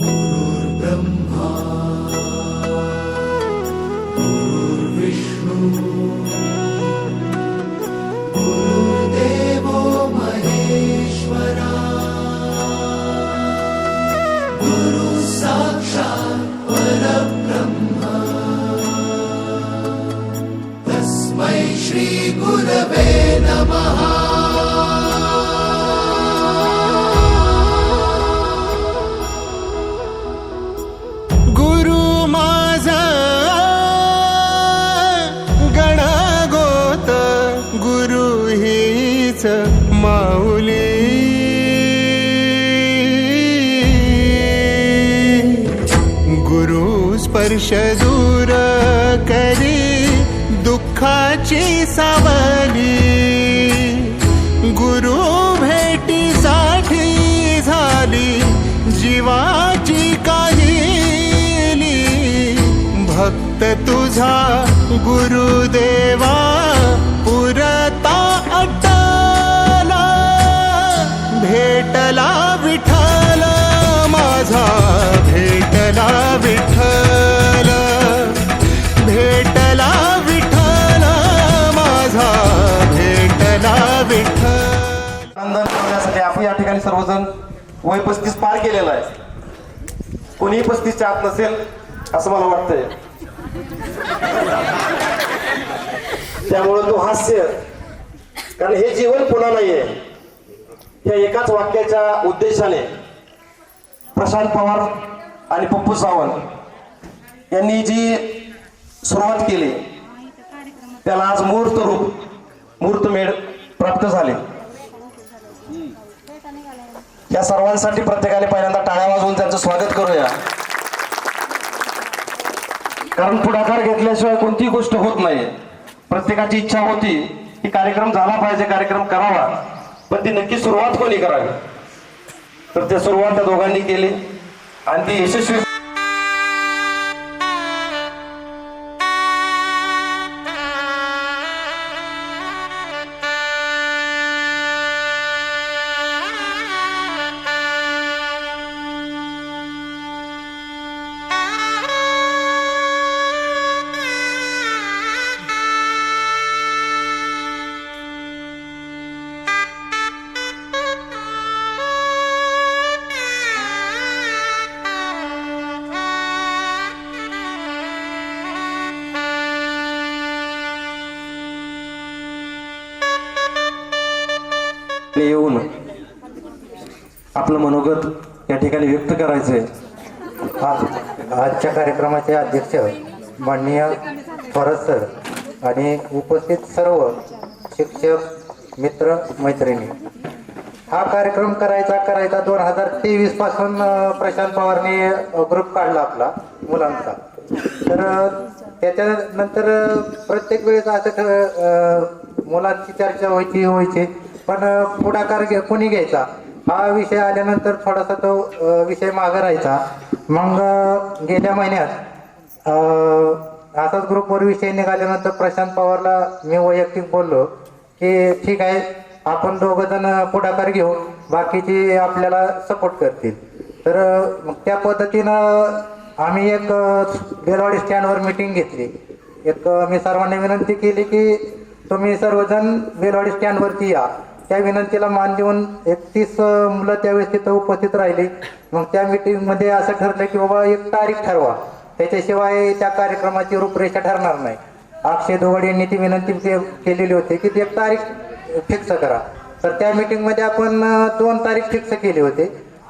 गुरुर्ब्रह्मा गुरुर्विष्णू गुरुर्देवो महेश्वरा गुरु साक्षात् परब्रह्म तस्मै श्री गुरवे नमः। माऊली गुरु स्पर्श दूर करी दुःखाची सावली गुरु भेटीसाठी झाली जीवाची काहिली भक्त तुझा गुरुदेवा पुरता भेटला विठ्ठल माझा भेटला विठ्ठल भेटला विठ्ठल माझा भेटला विठ्ठल। आनंद करण्यासाठी आपण या ठिकाणी सर्वजण वय 35 पार केलेलं आहे. कोणी 35च्या आत नसेल असं मला वाटतंय. त्यामुळे तो हास्य, कारण हे जीवन पुन्हा नाहीये. या एकाच वाक्याच्या उद्देशाने प्रशांत पवार आणि पप्पू सावंत यांनी जी सुरुवात केली त्याला आज मुहूर्तमेढ प्राप्त झाले. या सर्वांसाठी प्रत्येकाने पहिल्यांदा टाळ्या वाजवून त्यांचं स्वागत करूया. कारण पुढाकार घेतल्याशिवाय कोणतीही गोष्ट होत नाही. प्रत्येकाची इच्छा होती की कार्यक्रम झाला पाहिजे, कार्यक्रम करावा, पण ती नक्की सुरुवात कोणी करावी. तर ते सुरुवात त्या दोघांनी केली आणि ती यशस्वी. येऊन आपलं मनोगत या ठिकाणी व्यक्त करायचंय. आजच्या कार्यक्रमाचे अध्यक्ष माननीय थोरात सर आणि उपस्थित सर्व शिक्षक मित्र मैत्रिणी, हा कार्यक्रम करायचा 2023 पासून प्रशांत पवारने ग्रुप काढला आपला मुलांचा. तर त्याच्यानंतर प्रत्येक वेळेस असं मुलांची चर्चा व्हायची, पण पुढाकार कोणी घ्यायचा हा विषय आल्यानंतर थोडासा तो विषय मागे राहायचा. मग गेल्या महिन्यात असाच ग्रुपवर विषय निघाल्यानंतर प्रशांत पवारला मी वैयक्तिक बोललो की ठीक आहे, आपण दोघं जण पुढाकार घेऊ, बाकीचे आपल्याला सपोर्ट करतील. तर मग त्या पद्धतीनं आम्ही एक बेलवाडी स्टँडवर मीटिंग घेतली. मी सर्वांना विनंती केली की तुम्ही सर्वजण बेलवाडी स्टँडवरती या. त्या विनंतीला मान देऊन 31 मुलं त्यावेळेस तिथं उपस्थित राहिली. मग त्या मीटिंगमध्ये असं ठरलं की बाबा एक तारीख ठरवा, त्याच्याशिवाय त्या कार्यक्रमाची रूपरेषा ठरणार नाही. अक्षय दोवड यांनी ती विनंती केलेली होती की एक तारीख फिक्स करा. तर त्या मीटिंगमध्ये आपण 2 तारीख फिक्स केली होती.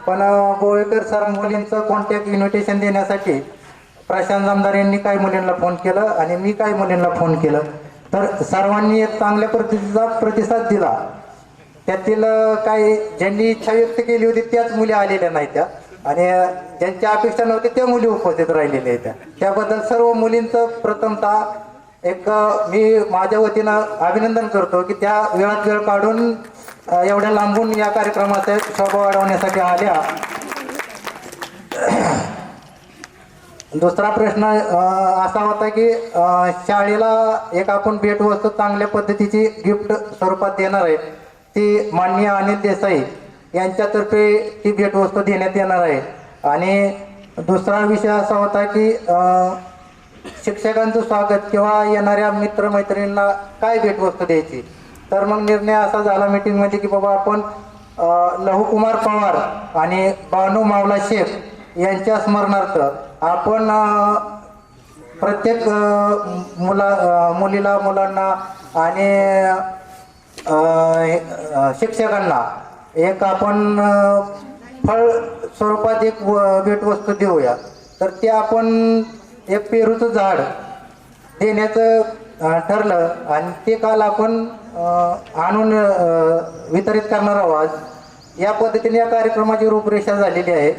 पण गोवेकर सर मुलींचं कॉन्टॅक्ट इन्व्हिटेशन देण्यासाठी प्रशांत जामदार यांनी काही मुलींना फोन केलं आणि मी काही मुलींना फोन केलं. तर सर्वांनी एक चांगल्या पद्धतीचा प्रतिसाद दिला. त्यातील काही ज्यांनी इच्छा व्यक्त केली होती त्याच मुली आलेल्या नाही त्या, आणि ज्यांच्या अपेक्षा नव्हती त्या मुली उपस्थित राहिलेल्या आहेत. त्याबद्दल सर्व मुलींचं प्रथमतः एक मी माझ्या वतीनं अभिनंदन करतो की त्या वेळात वेळ काढून एवढ्या लांबून या कार्यक्रमाचा शोभा वाढवण्यासाठी आल्या. दुसरा प्रश्न असा होता की शाळेला एक आपण भेटवस्तू चांगल्या पद्धतीची गिफ्ट स्वरूपात देणार आहे. ती माननीय अनिल देसाई यांच्यातर्फे ती भेटवस्तू देण्यात येणार आहे. आणि दुसरा विषय असा होता की शिक्षकांचं स्वागत किंवा येणाऱ्या मित्रमैत्रिणींना काय भेटवस्तू द्यायची. तर मग निर्णय असा झाला मीटिंगमध्ये की बाबा आपण लहुकुमार पवार आणि बानू मावला शेख यांच्या स्मरणार्थ आपण प्रत्येक मुलांना आणि शिक्षकांना एक आपण फळ स्वरूपात एक भेटवस्तू देऊया. तर ते आपण एक पेरूचं झाड देण्याचं ठरलं आणि ते काल आपण आणून वितरित करणार आहोत. या पद्धतीने या कार्यक्रमाची रूपरेषा झालेली आहे.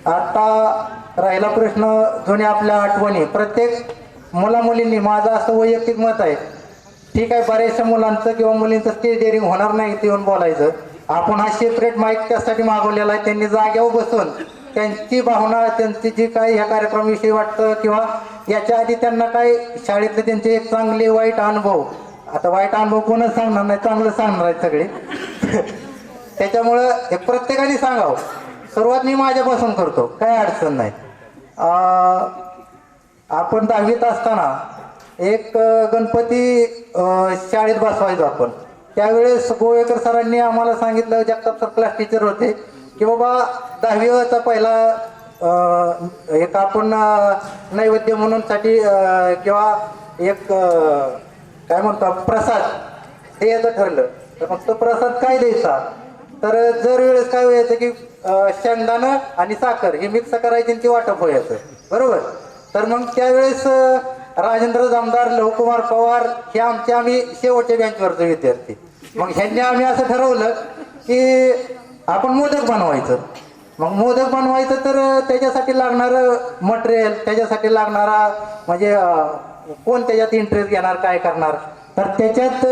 आता राहिला प्रश्न जुन्या आपल्या आठवणी. प्रत्येक मुलामुलींनी, माझं असं वैयक्तिक मत आहे, ठीक आहे बऱ्याचशा मुलांचं किंवा मुलींचं स्टेज डेअरिंग होणार नाही इथे येऊन बोलायचं. आपण हा सेपरेट माईक त्यासाठी मागवलेला आहे. त्यांनी जागेवर बसून त्यांची भावना, त्यांची जी काही ह्या कार्यक्रमाविषयी वाटतं किंवा याच्या आधी त्यांना काय शाळेतले त्यांचे एक चांगले वाईट अनुभव, आता वाईट अनुभव कोणच सांगणार नाही, चांगलं सांगणार आहेत सगळे. त्याच्यामुळं हे प्रत्येकाने सांगावं. सुरुवात मी माझ्यापासून करतो, काय अडचण नाही. आपण 10वीत असताना एक गणपती शाळेत बसवायचो आपण. त्यावेळेस गोवेकर सरांनी आम्हाला सांगितलं, जगताप सर क्लास टीचर होते, की बाबा 10वीचा पहिला एक आपण नैवेद्य म्हणून साठी किंवा एक काय म्हणतो प्रसाद द्यायचं ठरलं. तर मग तो प्रसाद काय द्यायचा, तर जर वेळेस काय व्हायचं की शेंगदाणं आणि साखर हे मिक्स करायची आणि ती वाटप व्हायचं, बरोबर. तर मग त्यावेळेस राजेंद्र जामदार, लहुकुमार पवार हे आम्ही शेवटच्या बँचवरचे विद्यार्थी. मग ह्यांनी आम्ही असं ठरवलं की आपण मोदक बनवायचं. मग मोदक बनवायचं तर त्याच्यासाठी लागणारं मटेरियल, त्याच्यासाठी लागणारा म्हणजे कोण त्याच्यात इंटरेस्ट घेणार, काय करणार. तर त्याच्यात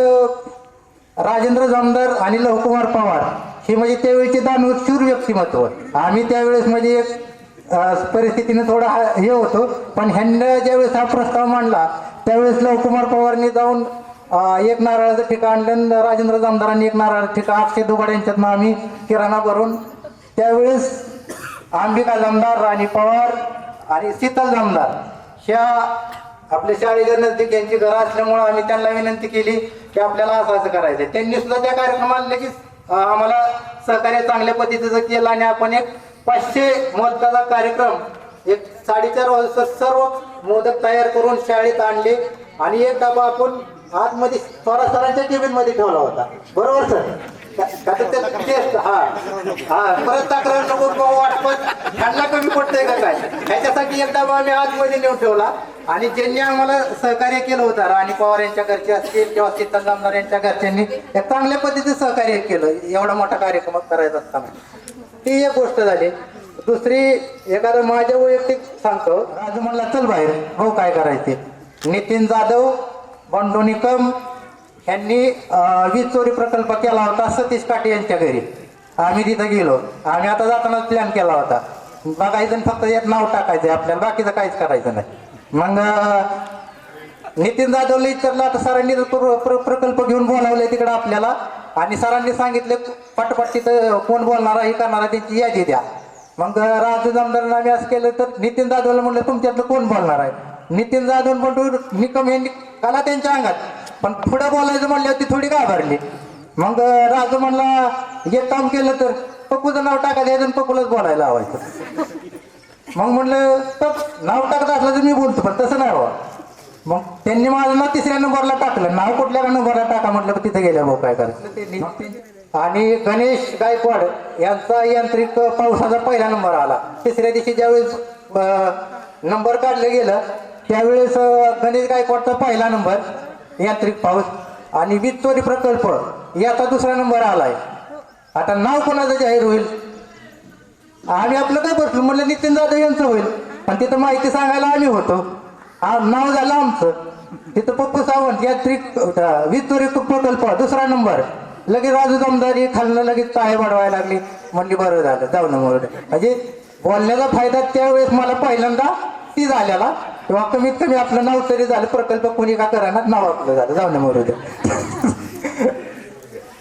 राजेंद्र जामदार आणि लहुकुमार पवार हे म्हणजे त्यावेळेचे दानशूर व्यक्तिमत्व. आम्ही त्यावेळेस म्हणजे एक परिस्थितीने थोडा हे होतो, पण ह्यांना ज्यावेळेस हा प्रस्ताव मांडला त्यावेळेस लहुकुमार पवारनी जाऊन एक नारळाचं ठिकाण आणलं, राजेंद्र जामदारांनी एक नारळाचं ठिकाण, अक्षय दुगाड यांच्यातनं आम्ही किराणा भरून. त्यावेळेस अंबिका जामदार, राणी पवार आणि शीतल जामदार ह्या आपल्या शाळेच्या नजदीक यांची घरं असल्यामुळं आम्ही त्यांना विनंती केली की आपल्याला असं करायचं. त्यांनी सुद्धा त्या कार्यक्रमाला लगेच आम्हाला सहकार्य चांगल्या पद्धतीचं केलं आणि आपण एक 500 मोदकाचा कार्यक्रम एक 4:30 वाजता सर्व मोदक तयार करून शाळेत आणले आणि एक डबा आपण आतमध्ये सरांच्या केबिन मध्ये ठेवला होता, बरोबर सर. परत तक्रार नको वाटपत ह्यांना कमी पडतंय का काय, ह्याच्यासाठी एक डबा आम्ही आतमध्ये नेऊन ठेवला. आणि ज्यांनी आम्हाला सहकार्य केलं होतं, राणी पवार यांच्या घरचे असतील किंवा शीतल जामदार यांच्या घरच्यांनी एक चांगल्या पद्धतीचं सहकार्य केलं एवढा मोठा कार्यक्रम करायचा असताना. ती एक गोष्ट झाली. दुसरी एखादं माझ्या वैयक्तिक सांगतो, राजू म्हणला चल बाहेर, हो काय करायचे. नितीन जाधव, बंडू निकम यांनी वीज चोरी प्रकल्प केला होता सतीश काटे यांच्या घरी. आम्ही तिथं गेलो. आम्ही आता जाताना प्लॅन केला होता, बघायचं फक्त यात नाव टाकायचं आपल्याला, बाकीचं काहीच करायचं नाही. मग नितीन जाधवला विचारलं, आता सरांनी प्रकल्प घेऊन बोलावले तिकडं आपल्याला आणि सरांनी सांगितले पटपट तिथं कोण बोलणारा हे करणारा त्यांची यादी द्या. मग राजू जामदारांना आम्ही असं केलं तर नितीन जाधवला म्हणलं तुमच्यातलं कोण बोलणार आहे. नितीन जाधव म्हणून निकम यांनी काला त्यांच्या अंगात, पण पुढं बोलायचं म्हणल्यावर ती थोडी घाबरली. मग राजू म्हणला एक काम केलं तर पप्पूचं नाव टाका द्यायचं आणि पप्पूलाच बोलायला लावायचं. मग म्हणलं नाव टाकत असलं तर मी बोलतो, पण तसं नाही हवं. मग त्यांनी माझं नाव 3ऱ्या नंबरला टाकलं. नाव कुठल्या नंबरला टाका म्हटलं, तर तिथे गेल्या भाऊ काय करायचं. आणि गणेश गायकवाड यांचा यांत्रिक पावसाचा पहिला नंबर आला. 3ऱ्या दिवशी ज्यावेळेस नंबर काढलं गेलं त्यावेळेस गणेश गायकवाडचा पहिला नंबर यांत्रिक पाऊस आणि वीज चोरी प्रकल्प याचा 2रा नंबर आलाय. आता नाव कोणाचं जाहीर होईल. आम्ही आपलं काय बसलो म्हणलं नितीन जाधव यांचं होईल, पण तिथं माहिती सांगायला आम्ही होतो. नाव झालं आमचं. तिथं पप्पू सावंत यांत्रिक वीज चोरी प्रकल्प 2रा नंबर. लगेच राजू जामदारी खालनं लगेच टाळे वाढवायला लागली. म्हणली बरं झालं जाऊ ना मोरडे. म्हणजे बोलण्याचा फायदा त्यावेळेस मला पहिल्यांदा ती झालेला, किंवा कमीत कमी आपलं नाव तरी झालं, प्रकल्प कोणी का करायला नाव आपलं झालं, जाऊ ना मोरडे.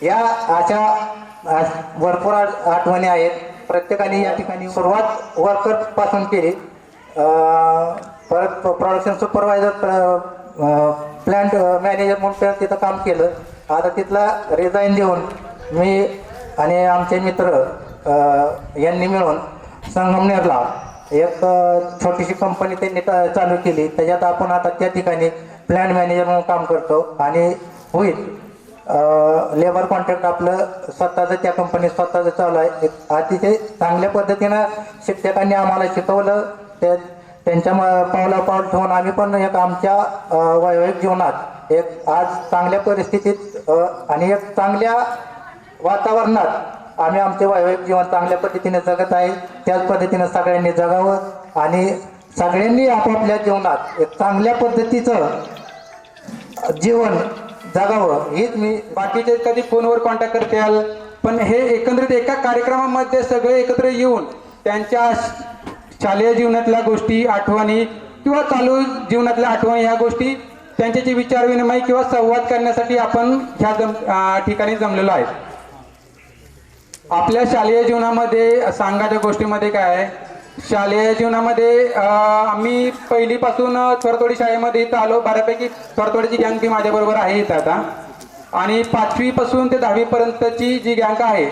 या अशा भरपूर आठवणी आहेत. प्रत्येकाने या ठिकाणी सुरुवात वर्कर पासून केली. परत प्रोडक्शन सुपरवायझर प्लॅन्ट मॅनेजर म्हणून परत तिथं काम केलं. आता तिथला रिझाईन देऊन मी आणि आमचे मित्र यांनी मिळून संगमनेरला एक छोटीशी कंपनी त्यांनी चालू केली. त्याच्यात आपण आता त्या ठिकाणी प्लॅन्ट मॅनेजर म्हणून काम करतो आणि होईल लेबर कॉन्ट्रॅक्ट आपलं स्वतःचं त्या कंपनीत स्वतःचं चालू आहे. एक अतिशय चांगल्या पद्धतीनं शिक्षकांनी आम्हाला शिकवलं. त्यांच्या पावला ठेवून आम्ही पण एक आमच्या वैवाहिक जीवनात एक आज चांगल्या परिस्थितीत आणि एक चांगल्या वातावरणात आम्ही आमचे वैवाहिक जीवन चांगल्या पद्धतीने जगत आहे. त्याच पद्धतीनं सगळ्यांनी जगावं आणि सगळ्यांनी आपापल्या जीवनात एक चांगल्या पद्धतीचं जीवन जगावं हीच मी. बाकीचे कधी फोनवर कॉन्टॅक्ट करतील, पण हे एकंदरीत एका कार्यक्रमामध्ये सगळे एकत्र येऊन त्यांच्या शालेय जीवनातल्या गोष्टी, आठवणी किंवा चालू जीवनातल्या आठवणी ह्या गोष्टी त्यांच्याशी विचार विनिमय किंवा संवाद करण्यासाठी आपण ह्या ठिकाणी जमलेलो आहे. आपल्या शालेय जीवनामध्ये सांगायच्या गोष्टीमध्ये काय आहे, शालेय जीवनामध्ये आम्ही पहिलीपासून थोरतोडी शाळेमध्ये इथं आलो. बऱ्यापैकी थोरतोडीची गँग ती माझ्याबरोबर आहे इथं आता. आणि 5वी पासून ते 10वी पर्यंतची जी गँग आहे,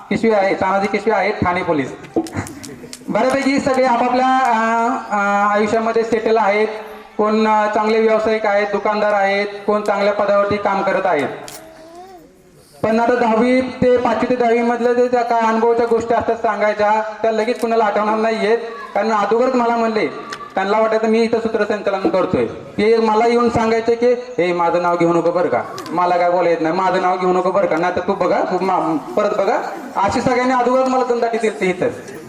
किशवी आहे, तानाजी किशवी आहे, ठाणे पोलीस. बऱ्यापैकी सगळे आपापल्या आयुष्यामध्ये सेटल आहेत. कोण चांगले व्यावसायिक आहेत, दुकानदार आहेत, कोण चांगल्या पदावरती काम करत आहेत. पण आता 10वी ते 5वी ते 10वी मधल्या जे ज्या काय अनुभवाच्या गोष्टी असतात सांगायच्या, त्या लगेच कुणाला आठवणार नाहीयेत. कारण अगोदरच मला म्हणले, त्यांना वाटायचं मी इथं सूत्रसंचालन करतोय. ते मला येऊन सांगायचे की हे माझं नाव घेऊ नको बरं का, मला काय बोला येत नाही, माझं नाव घेऊ नको बरं का, नाही तर तू बघा परत बघा. अशी सगळ्यांनी अगोदरच मला दंदाटी दिली इथं.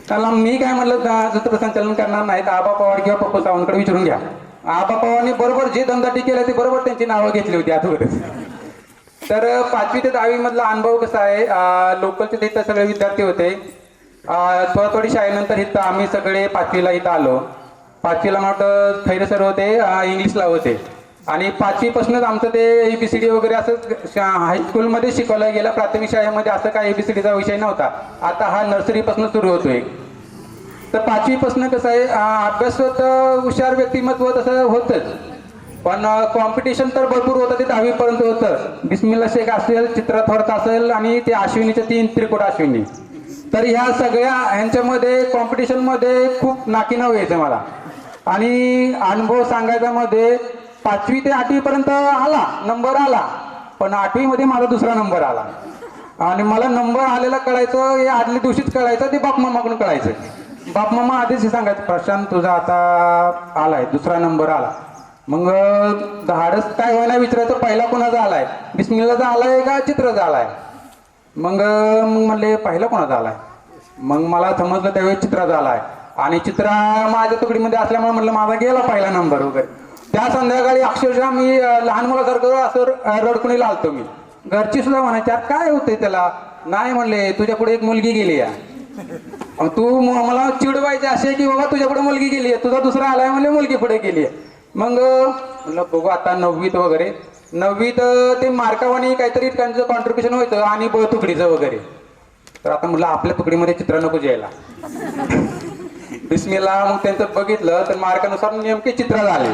त्याला मी काय म्हणलं सूत्रसंचालन करणार नाही, तर आबा पवार किंवा पप्पू सावंतकडे विचारून घ्या. आबा पवारने बरोबर जे दंदाटी केलं ते बरोबर त्यांची नावं घेतली होती अगोदरच. तर 5वी ते 10वी मधला अनुभव कसा आहे, लोकलचे तिथं सगळे विद्यार्थी होते. थोडी शाळेनंतर इथं आम्ही सगळे 5वीला इथं आलो. 5वीला मोठं खैरे सर होते, इंग्लिशला होते. आणि 5वी पासूनच आमचं ते ABCD वगैरे असं हायस्कूलमध्ये शिकवलं गेलं. प्राथमिक शाळेमध्ये असं काय ABCDचा विषय नव्हता. आता हा नर्सरीपासून सुरू होतोय. तर 5वी पासून कसं आहे, अभ्यासात हुशार व्यक्तिमत्व तसं होतंच, पण कॉम्पिटिशन तर भरपूर होतं. ते 10वी पर्यंत होतं. बिस्मिल्ला शेख असेल, चित्रा थोरात असेल आणि ते अश्विनीचे 3 त्रिकोट अश्विनी. तर ह्या सगळ्या ह्यांच्यामध्ये कॉम्पिटिशनमध्ये खूप नाकीनऊ यायचं मला. आणि अनुभव सांगायचा मध्ये 5वी ते 8वी पर्यंत आला, नंबर आला. पण 8वी मध्ये माझा दुसरा नंबर आला. आणि मला नंबर आलेला कळायचं हे आदल्या दिवशीच कळायचं, ते बापमामाकडून कळायचं. बापमामा आधीच सांगायचं, प्रशांत तुझा आता आलाय, दुसरा नंबर आला. मग धाडस काय होईना विचारायचं, पहिला कोणाचा आलाय, बिस्मिल्लाचा आलाय का चित्राचा आलाय. मग म्हणले पहिला कोणाचा आलाय. मग मला समजलं त्यावेळी चित्राचा आलाय. आणि चित्रा माझ्या तुकडीमध्ये असल्यामुळे म्हणलं माझा गेला पहिला नंबर वगैरे. त्या संध्याकाळी अक्षरशः मी लहान मुलासारखं असं रडकुणीला आलतो. मी घरची सुद्धा म्हणायची काय होते त्याला. नाही म्हणले तुझ्या पुढे एक मुलगी गेली आहे, तू मला चिडवायचे असे की बाबा तुझ्या पुढे मुलगी गेली आहे, तुझा दुसरा आलाय म्हणले मुलगी पुढे गेली आहे. मग म्हणलं बघू आता 9वीत वगैरे. 9वीत ते मार्कावानी काहीतरी त्यांचं कॉन्ट्रीब्युशन व्हायचं आणि तुकडीचं वगैरे. तर आता म्हटलं आपल्या तुकडीमध्ये चित्र नको यायला. बिस्मिल्ला मग त्यांचं बघितलं तर मार्कानुसार नेमके चित्र झाले.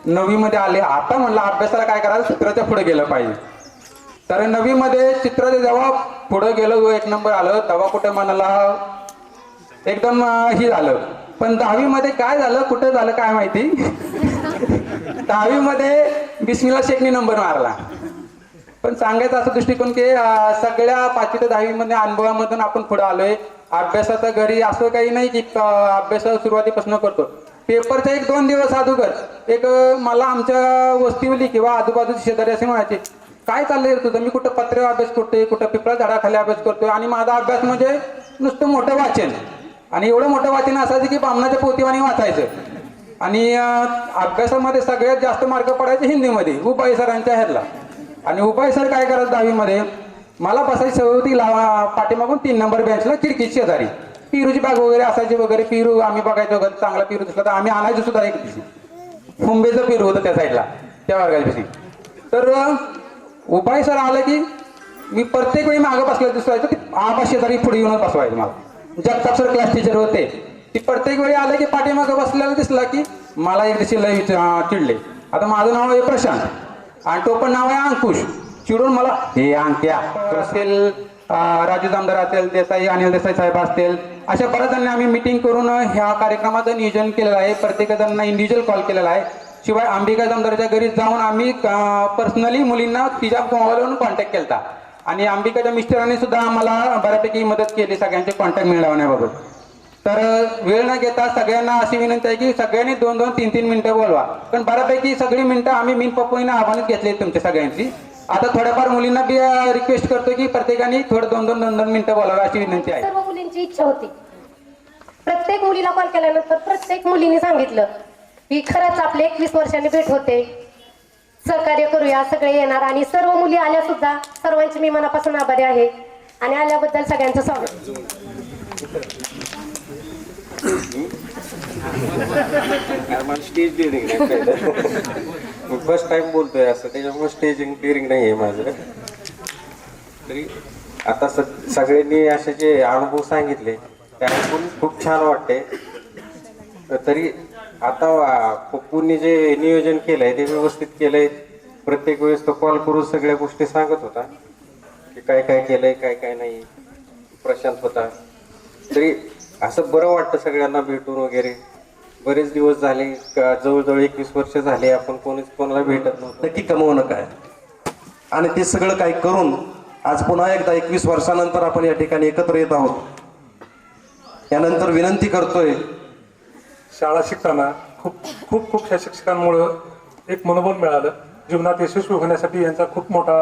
9वी मध्ये आले. आता म्हणलं अभ्यासाला काय करायचं, चित्राच्या पुढे गेलं पाहिजे. तर 9वी मध्ये चित्राचे जेव्हा पुढे गेलो, 1 नंबर आलं, तेव्हा कुठं मनाला एकदम ही झालं. पण 10वी मध्ये काय झालं, कुठं झालं काय माहिती. 10वी मध्ये बिस्मिल्ला शेखनी नंबर मारला. पण सांगायचं असं दृष्टिकोन की सगळ्या 5वी ते 10वी मध्ये अनुभवामधून आपण पुढे आलोय. अभ्यासाचं घरी असं काही नाही की अभ्यास सुरुवातीपासून करतो. पेपरच्या 1-2 दिवस अगोदर एक मला आमच्या वस्तीवली किंवा आजूबाजूची शेजारी असे म्हणायचे, काय चाललंय तुझं, मी कुठं पत्र्यावर अभ्यास करतोय, कुठं पिपळा झाडाखाली अभ्यास करतोय. आणि माझा अभ्यास म्हणजे नुसतं मोठं वाचन. आणि एवढं मोठं वाचन असायचं की बामणाच्या पोतीवाणी वाचायचं. आणि अभ्यासामध्ये सगळ्यात जास्त मार्क पडायचे हिंदीमध्ये, उपाई सरांच्या ह्याला. आणि उपाई सर काय करत 10वी मध्ये, मला बसायची सवय होती पाठीमागून 3 नंबर बेंचला खिडकी शेजारी. पिरूची बाग वगैरे असायची वगैरे. पिरू आम्ही बघायचो वगैरे, चांगला पिरू दिसला तर आम्ही आणायचो सुद्धा. एक दिवशी मुंबईचं पिरू होतं त्या साईडला, त्या वर्गाची. तर उपाय सर आलं की मी प्रत्येक वेळी मागं बसलं दिसायचं, ते आबा शेजारी पुढे येऊन बसवायचं मला. जगताप सर क्लास टीचर होते. ती प्रत्येक वेळी आलं की पाठीमागं बसलेला दिसला की मला एक दिवशी लय चिडले. आता माझं नाव आहे प्रशांत आणि तो पण नाव आहे अंकुश. चिडून मला हे अंक्या असेल, राजू जामदार असेल, देसाई अनिल देसाई साहेब असतील, अशा बऱ्याच जणांनी आम्ही मिटिंग करून ह्या कार्यक्रमाचं नियोजन केलेलं आहे. प्रत्येकाजणांना इंडिव्हिज्युअल कॉल केलेला आहे. शिवाय अंबिका जामदारच्या घरी जाऊन आम्ही पर्सनली मुलींना तिच्या मोबाईलवरून कॉन्टॅक्ट केला आणि अंबिकाच्या मिस्टरांनी सुद्धा आम्हाला बऱ्यापैकी मदत केली सगळ्यांचे कॉन्टॅक्ट मिळवण्याबाबत. तर वेळ न घेता सगळ्यांना अशी विनंती आहे की सगळ्यांनी 2-2, 3-3 मिनिटं बोलवा. पण बऱ्यापैकी सगळी मिनिटं आम्ही मीन पप्पूंना आव्हानच घेतली तुमच्या सगळ्यांची. आता थोड्याफार मुलींना बी रिक्वेस्ट करतो की प्रत्येकाने थोडं 2-2 मिनिटं बोलावं अशी विनंती आहे. सर्व मुलींची इच्छा होती. प्रत्येक मुलीला कॉल केल्यानंतर प्रत्येक मुलीने सांगितलं की खरंच आपले 21 वर्षांनी भेट होते, सहकार्य करूया, सगळे येणार. आणि सर्व मुली आल्या सुद्धा. सर्वांची मी मनापासून आभारी आहे आणि आल्याबद्दल सगळ्यांचं स्वागत. स्टेज डेअरिंग नाही, फर्स्ट टाइम बोलतोय असं, त्याच्यामुळे स्टेज डेअरिंग नाही आहे माझं. तरी आता सगळ्यांनी असे जे अनुभव सांगितले ते ऐकून खूप छान वाटते. तरी आता पप्पूंनी जे नियोजन केलंय ते व्यवस्थित केलंय. प्रत्येक वेळेस तो कॉल करून सगळ्या गोष्टी सांगत होता की काय काय केलंय, काय काय नाही. प्रशांत होता. तरी असं बरं वाटतं सगळ्यांना भेटून वगैरे. बरेच दिवस झाले, जवळजवळ 21 वर्ष झाले आपण कोणाला भेटत नव्हतं. नक्की कमवणं काय आणि ते सगळं काय करून आज पुन्हा एकदा 21 वर्षानंतर आपण या ठिकाणी एकत्र येत आहोत. यानंतर विनंती करतोय, शाळा शिकताना खूप ह्या शिक्षकांमुळं एक मनोबल मिळालं. जीवनात यशस्वी होण्यासाठी यांचा खूप मोठा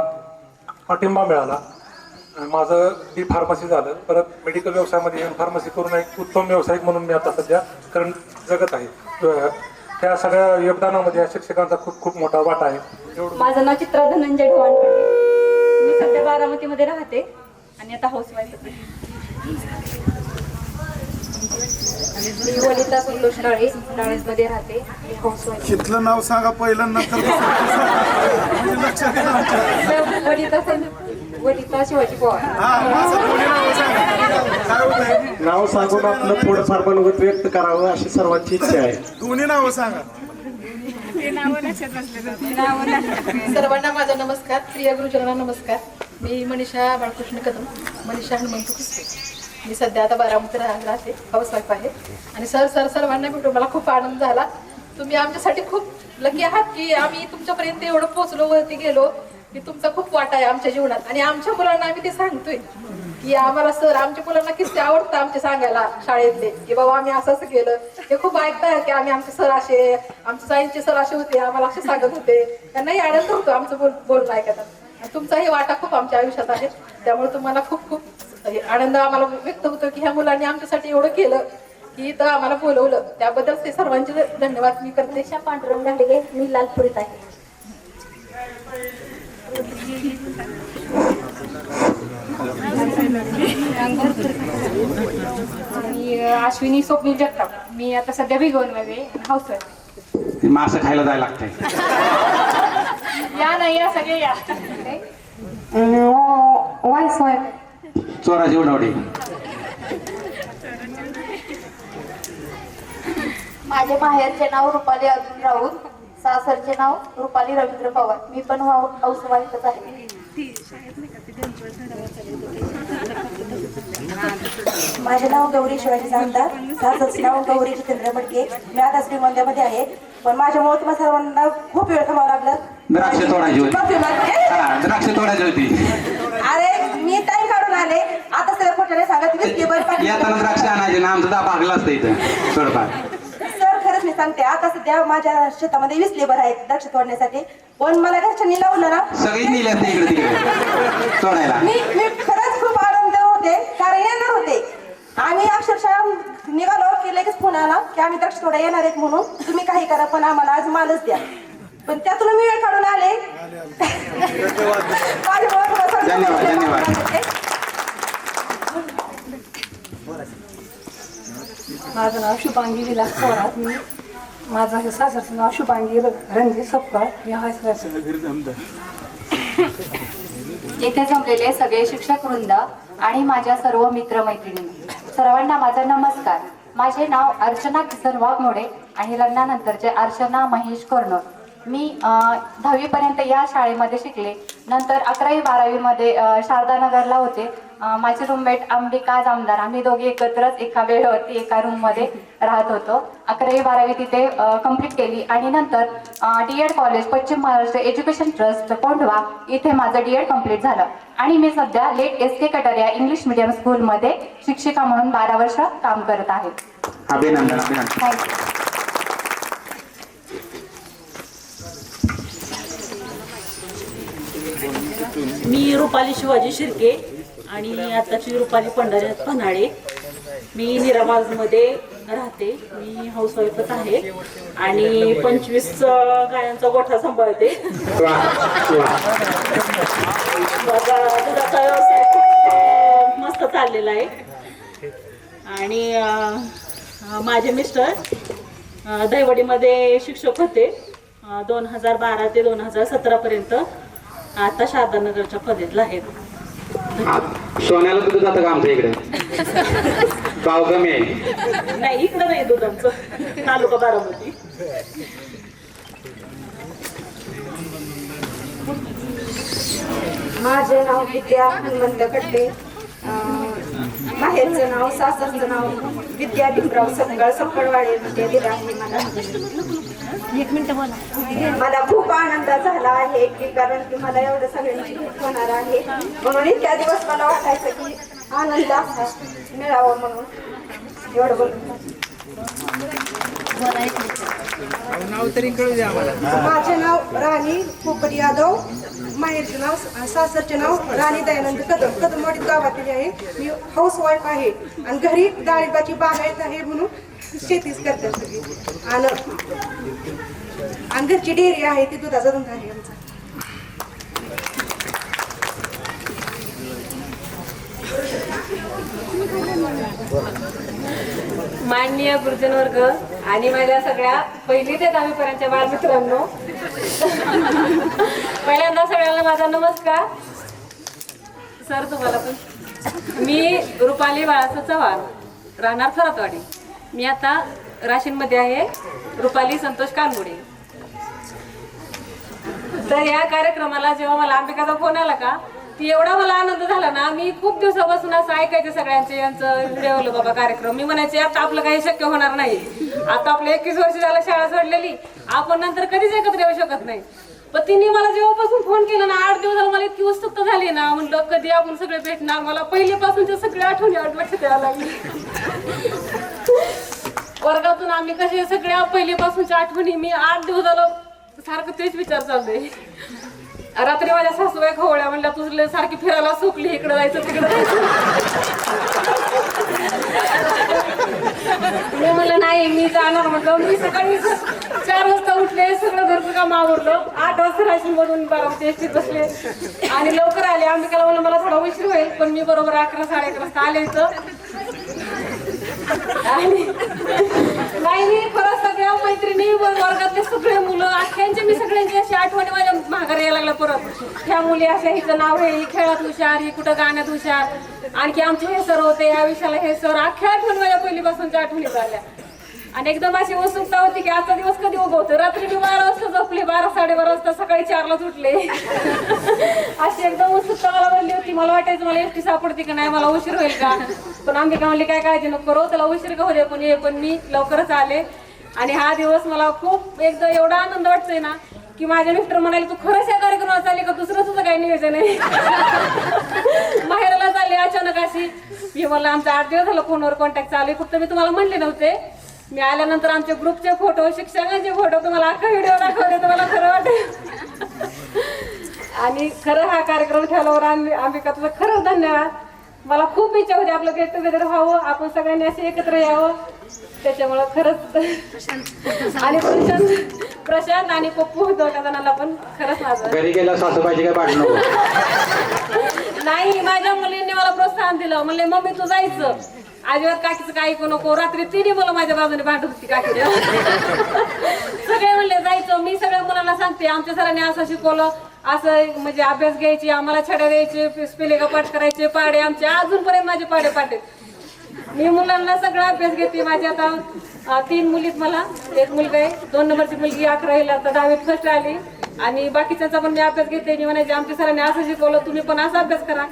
पाठिंबा मिळाला. माझं डी फार्मसी झालं, परत मेडिकल व्यवसायामध्ये फार्मसी करून एक उत्तम व्यावसायिक म्हणून मी आता सध्या जगत आहे. त्या सगळ्या योगदानामध्ये या शिक्षकांचा खूप मोठा वाटा आहे. माझं नाव चित्रा धनंजय ढवाणपटे. मी सध्या बारामतीमध्ये राहते आणि आता हाऊसवाईफ आहे. मी वनिता संतोष डाळेमध्ये राहते. मी हाऊसवाईफ. तिथलं नाव सांगा पहिलं, नंतर वनिता शिवाजी पवार. नाव सांगून आपलं थोडंफार मनोगत व्यक्त करावं अशी सर्वांची इच्छा आहे. दोन्ही नावं सांगा. सर्वांना माझा नमस्कार. प्रिय गुरुजनांना नमस्कार. मी मनीषा बाळकृष्ण कदम, मनीषा हनुमंत कुस्ते. मी सध्या आता बारामती राहते, हाऊसवाईफ आहे. आणि सर्वांना भेटून मला खूप आनंद झाला. तुम्ही आमच्यासाठी खूप लकी आहात की आम्ही तुमच्यापर्यंत एवढं पोहोचलो, वरती गेलो, की तुमचा खूप वाटा आहे आमच्या जीवनात. आणि आमच्या मुलांना आम्ही ते सांगतोय की आम्हाला सर, आमच्या मुलांना किस्से आवडतं आमचे सांगायला शाळेतले, की बाबा आम्ही असं केलं. ते खूप ऐकताय की आम्ही आमचे सर असे, आमचे सायन्सचे सर असे होते, आम्हाला असे सांगत होते. त्यांनाही आनंद होतो आमचं बोलणं ऐकतात. तुमचाही वाटा खूप आमच्या आयुष्यात आहे. त्यामुळे तुम्हाला खूप आनंद आम्हाला व्यक्त होतो की ह्या मुलांनी आमच्यासाठी एवढं केलं की इथं आम्हाला बोलवलं. त्याबद्दल ते सर्वांचे धन्यवाद मी करते. पांडुरंग घाडगे, मी लालपुरीत आहे. आणि अश्विनी स्वप्नील जगताप. मी आता सध्या भिगवणमध्ये हाऊसवाईफ. मासं खायला जायला लागतंय. या नाही, या सगळे या. चोराची उडवडी. माझे माहेरचे नाव रुपाली अर्जुन राऊत, सासरचे नाव रुपाली रवींद्र पवार. मी पण हाऊसवाईफच आहे. माझे नाव गौरी शिवाजी जामदार, सासरचे नाव गौरी जितेंद्र मडके. मी आता श्रीगोंद्यामध्ये आहे. पण माझ्यामुळे तुम्हाला सर्वांना खूप वेळ थांबावं लागलं. द्राक्ष तोडायची होती. द्राक्ष तोडायची होती. अरे मी टाइम काढून आले. आता सगळ्या खोट्याने सांगत येताना द्राक्ष आणायचे ना, आमचं दहा भागला असतं इथं थोडंफार. सर खरंच मी सांगते, आता सध्या माझ्या शेतामध्ये 20 लेबर आहेत द्राक्ष तोडण्यासाठी. पण मला घरच्यांनी लावलं ना, सगळी नेली असते इकडे तिकडे तोडायला. मी खरंच खूप आनंद होते, कारण येणार होते. आम्ही अक्षरशः निघालो की लगेच फोन आला की आम्ही द्राक्ष तोडा येणार आहेत म्हणून. तुम्ही काही करा पण आम्हाला आज मालच द्या. पण त्यातून मी वेळ काढून आले. धन्यवाद धन्यवाद. माझं नाव शुभांगी विलास थोरात. माझं सासरचं नाव शुभांगी रणजित सपकाळ. मी येथे जमलेले सगळे शिक्षक वृंद आणि माझ्या सर्व मित्रमैत्रिणी सर्वांना माझा नमस्कार. माझे नाव अर्चना किसन वाघमोडे आणि लग्नानंतरचे अर्चना महेश कर्नोर. मी 10वी पर्यंत या शाळेमध्ये शिकले. नंतर 11वी 12वी मध्ये शारदानगरला होते. माझे रूममेट अंबिका जामदार, आम्ही दोघे एकत्रच एका वेळेवरती एका रूममध्ये राहत होतो. 11वी 12वी तिथे कंप्लीट केली आणि नंतर DED कॉलेज पश्चिम महाराष्ट्र एज्युकेशन ट्रस्ट कोंढवा इथे माझं DED कंप्लीट झालं आणि मी सध्या late SK Kataria English medium स्कूलमध्ये शिक्षिका म्हणून 12 वर्ष काम करत आहे. अभिनंदन अभिनंदन. थँक्यू. मी रुपाली शिवाजी शिर्के आणि आताची रुपाली पंढरी पन्हाळे. मी निराबाजमध्ये राहते. मी हाऊसवाईफच आहे आणि 25 गायांचा गोठा सांभाळते. माझा दुधाचा व्यवसाय खूप मस्त चाललेला आहे आणि माझे मिस्टर दहिवडीमध्ये शिक्षक होते 2012 ते 2017 पर्यंत. आता शारदानगरच्या पदवीला आहेत. सोन्याला दूध जातं का आमच्या इकडे? पाव कमी आहे. नाही इकडं नाही दूध आमचं, तालुका बारामती. माझे नाव विद्या हनुमंत कट्टे. माहेरचं नाव सासरचं नाव विद्या भीमराव सपकाळ सपकळवाडीमध्ये दिलं आहे. मला खूप आनंद झाला आहे की कारण की मला एवढं सगळ्यांची भेट होणार आहे म्हणून इतक्या दिवस मला वाटायचं की आनंद असा मिळावा म्हणून एवढं बोलून. माझे नाव राणी पोपट यादव. माहेरचे नाव सासरचे नाव राणी दयानंद कदम. कदमवाडी गावातील आहे. मी हाऊस वाईफ आहे आणि घरी डाळिंबाची बागायत आहे म्हणून शेतीच करते सगळी. आणि घरची डेअरी आहे ती दुधाचा धंदा आहे आमचा. माननीय गुरुजन वर्ग आणि माझ्या सगळ्या 1ली ते 10वी पर्यंतच्या बालमित्रांनो, पहिल्यांदा सगळ्यांना माझा नमस्कार. सर तुम्हाला पण. मी रुपाली बाळासाहेब चव्हाण, राहणार थोरातवाडी. मी आता राशीनमध्ये आहे. रुपाली संतोष कानगुडे. तर या कार्यक्रमाला जेव्हा मला अंबिकाचा फोन आला का ती एवढा मला आनंद झाला ना. मी खूप दिवसापासून असं ऐकायचे सगळ्यांचे यांचं व्हिडिओ बाबा कार्यक्रम. मी म्हणायचे आता आपलं काही शक्य होणार नाही. आता आपलं 21 वर्ष झालं शाळा सोडलेली, आपण नंतर कधीच एकत्र येऊ शकत नाही. पण तिने मला जेव्हापासून फोन केला ना 8 दिवस झालं मला इतकी उत्सुकता झाली ना. म्हणलं कधी आपण सगळे भेटणार. मला पहिलेपासूनच्या सगळ्या आठवणी लक्षात द्यायला लागली. वर्गातून आम्ही कसे सगळ्या पहिलेपासूनच्या आठवणी मी 8 दिवस झालं सारखं तेच विचार चाललंय. रात्री माझ्या सासूबाई खवळ्या म्हणल्या तुझं सारखी फिरायला सुकली, इकडे जायचं तिकडे जायचं. मी म्हणलं नाही मी जाणार. म्हटलं मी सकाळी 4 वाजता उठले, सगळं घरचं काम आवडलं. 8 वाजता राशीन मधून बारामती एसटीत बसले आणि लवकर आले. अंबिकाला म्हणलं मला थोडा उशीर होईल पण मी बरोबर 11 साडे 11 वाजता आले इथं. आणि नाही मी खरंच सगळ्या मैत्रिणी वर्गातले सगळे मुलं अख्यांचे मी सगळ्यांची अशी आठवणी माझ्या माघारी यायला लागल्या परत. ह्या मुली अशा, हिचं नाव हे, ही खेळात हुशार, ही कुठं गाण्यात हुशार, आणखी आमचे हे सर होते या विषयाला हे सर. अख्ख्या आठवणी माझ्या पहिलीपासूनच्या आठवणी झाल्या आणि एकदम अशी उत्सुकता होती की आजचा दिवस कधी उगवतो. रात्री मी 12 वाजता झोपले, 12 साडे 12 वाजता सकाळी 4लाच उठले. अशी एकदम उत्सुकता मला बनली होती. मला वाटायचं मला एसटी सापडते का नाही, मला उशीर होईल का. पण अंबिका म्हणली काय काळजी नको करू, त्याला उशीर का होते पण ये. पण मी लवकरच आले आणि हा दिवस मला खूप एकदम एवढा आनंद वाटतोय ना की माझे मिस्टर म्हणाले तू खरंच या कार्यक्रमाला चालली का, दुसरं तुझं काही नियोजन आहे. माहेराला चालले अचानक अशी. मी मला आमचा 8 दिवस झालं फोनवर कॉन्टॅक्ट चालू आहे. फक्त मी तुम्हाला म्हणले नव्हते. मी आल्यानंतर आमचे ग्रुपचे फोटो, शिक्षकांचे फोटो तुम्हाला अख्खा व्हिडिओ दाखवते तर मला खरं वाटेल. आणि खरं हा कार्यक्रम ठेवल्यावर अंबिका तुझं खरंच धन्यवाद. मला खूप इच्छा होती आपलं गेट टुगेदर व्हावं, आपण सगळ्यांनी असे एकत्र यावं. त्याच्यामुळं खरंच आणि प्रशांत आणि पप्पू दोघा जणांना पण खरंच माझं घरी गेला सासूबाईची काय पाठी नको. नाही माझ्या मुलींनी मला प्रोत्साहन दिलं. म्हणले मम्मी तू जायचं, अजिबात काकीचं काही ऐकू नको. रात्री तिने मला माझ्या बाजूने भांडत होती काकी. सगळे म्हणले जायचं. मी सगळ्या मुलांना सांगते आमच्या सरांनी असं शिकवलं, असं म्हणजे अभ्यास घ्यायची, आम्हाला छड्या द्यायचे, स्पेलिंग पाठ करायचे, पाडे आमचे अजूनपर्यंत माझे पाडे पाठ आहेत. मी मुलांना सगळा अभ्यास घेते. माझी आता 3 मुलीत मला, 1 मुलगा आहे. 2 नंबरची मुलगी 11वीला, आता 10वीत फर्स्ट आली. आणि बाकीच्यांचा पण मी अभ्यास घेते. मी म्हणायचे आमच्या सरांनी असं शिकवलं, तुम्ही पण असा अभ्यास करा.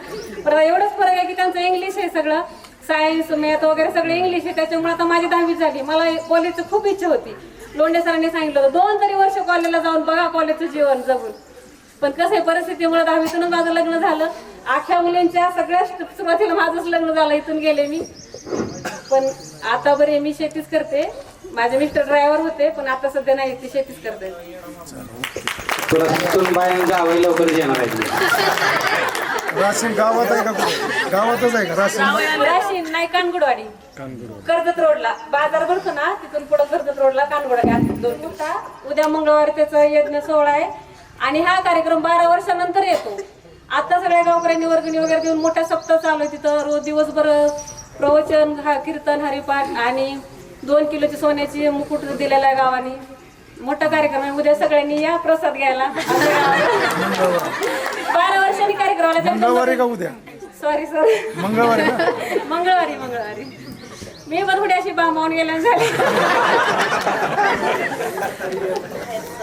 पण आता एवढंच फरक आहे की त्यांचं इंग्लिश आहे सगळं, सायन्स मॅथ वगैरे सगळं इंग्लिश आहे. त्याच्यामुळे आता माझी 10वी झाली. मला कॉलेजची खूप इच्छा होती. लोंढे सरांनी सांगितलं होतं 2 तरी वर्ष कॉलेजला जाऊन बघा कॉलेजचं जीवन जगून. पण कसं आहे, परिस्थितीमुळे 10वीतूनच माझं लग्न झालं. अख्ख्या मुलींच्या सगळ्या सुरुवातीला माझंच लग्न झालं, इथून गेले मी. पण आता बरे मी शेतीच करते. माझे मिस्टर ड्रायव्हर होते, पण आता सध्या नाही, ते शेतीच करते. तुला तिथून बाहेर जावं लवकर येणार आहे. राशीन गावात आहे का कुठे? गावातच आहे का राशीन? राशीन नाही, कानगुडवाडी, कर्जत रोडला बाजार भरतो ना, तिथून पुढे कर्जत रोडला कानगुडवाडी. 2 फुटा. उद्या मंगळवारी त्याचा यज्ञ सोहळा आहे आणि हा कार्यक्रम 12 वर्षानंतर येतो. आता सगळ्या गावकऱ्यांनी वर्गणी वगैरे देऊन मोठा सप्ताह चालू आहे तिथं. रोज दिवसभर प्रवचन, कीर्तन, हरिपाठ आणि 2 किलोची सोन्याची मुकुट दिलेला आहे गावाने. मोठा कार्यक्रम आहे. उद्या सगळ्यांनी या प्रसाद घ्यायला. 12 वर्षांनी कार्यक्रमाला. मंगळवारी का उद्या? सॉरी मंगळवारी मंगळवारी. मी पण थोडी अशी बांबावून गेल्या झाली.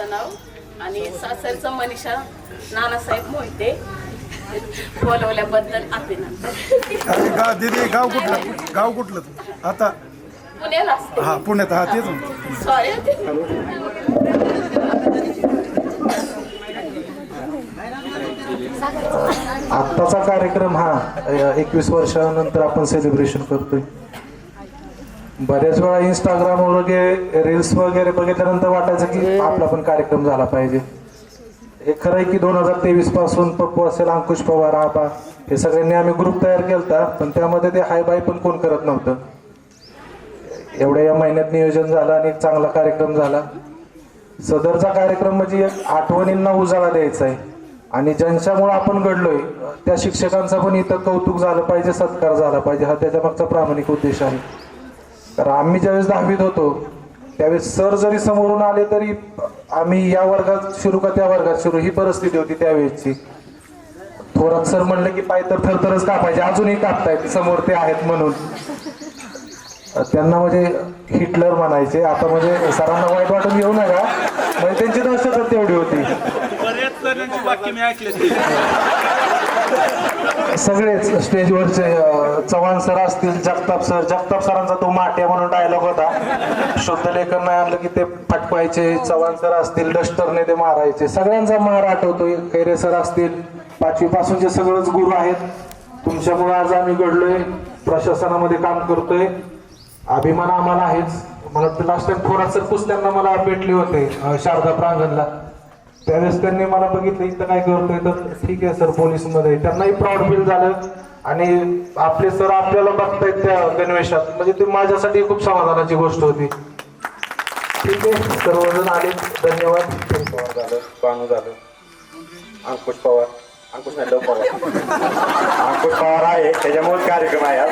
नाव आणि सासरचं मनीषा नानासाहेब मोहिते. बोलवल्याबद्दल अभिनंदन. दीदी गाव कुठलं तू आता? पुण्याला असते. हा पुण्यात. हा तेच सॉरी. आत्ताचा कार्यक्रम हा 21 वर्षानंतर आपण सेलिब्रेशन करतोय. बऱ्याच वेळा इंस्टाग्राम वगैरे रील्स वगैरे बघितल्यानंतर वाटायचं की आपला पण कार्यक्रम झाला पाहिजे. हे खरं आहे की 2023 पासून पप्पू असेल, अंकुश पवार, आबा हे सगळ्यांनी आम्ही ग्रुप तयार केलता, पण त्यामध्ये ते हाय बाय पण कोण करत नव्हतं. एवढ्या या महिन्यात नियोजन झालं आणि एक चांगला कार्यक्रम झाला. सदरचा कार्यक्रम म्हणजे एक आठवणींना उजाळा द्यायचा आहे आणि ज्यांच्यामुळे आपण घडलोय त्या शिक्षकांचा पण इथं कौतुक झालं पाहिजे, सत्कार झाला पाहिजे, हा त्याच्या मागचा प्रामाणिक उद्देश आहे. तर आम्ही ज्यावेळेस 10वीत होतो त्यावेळेस सर जरी समोरून आले तरी आम्ही या वर्गात शिरू का त्या वर्गात शिरू ही परिस्थिती होती त्यावेळेसची. थोरात सर म्हणलं की पाय तर थरथरच कापायचे, अजूनही कापतायत समोर ते आहेत म्हणून. त्यांना म्हणजे हिटलर म्हणायचे. आता म्हणजे सरांना वाईट वाटून घेऊ नका, म्हणजे त्यांची दहशतच तेवढी होती. सगळेच स्टेजवरचे चव्हाण सर असतील, जगताप सरांचा तो माट्या म्हणून डायलॉग होता. शुद्ध लेखन नाही आणलं की ते फटवायचे. चव्हाण सर असतील, डस्टरने ते मारायचे. सगळ्यांचा मार आठवतोय. खैरे सर असतील, 5वी पासूनचे सगळंच गुरु आहेत. तुमच्यामुळे आज आम्ही घडलोय, प्रशासनामध्ये काम करतोय. अभिमान आम्हाला आहेच. मला वाटतं लास्ट टाइम थोरात सर पुसल्यांना मला भेटले होते शारदा प्रांगणला. त्यावेळेस त्यांनी मला बघितलं इथं काय करतोय, तर ठीक आहे सर पोलीसमध्ये. त्यांनाही प्राऊड फील झालं आणि आपले सर आपल्याला बघतायत त्या गणवेशात, म्हणजे ते माझ्यासाठी खूप समाधानाची गोष्ट होती. ठीक आहे, सर्वजण आले, धन्यवाद. पवार झालं, बानू झालं, अंकुश पवार, अंकुश नाही लव पवार, अंकुश पवार आहे त्याच्यामुळे कार्यक्रम आहे आज.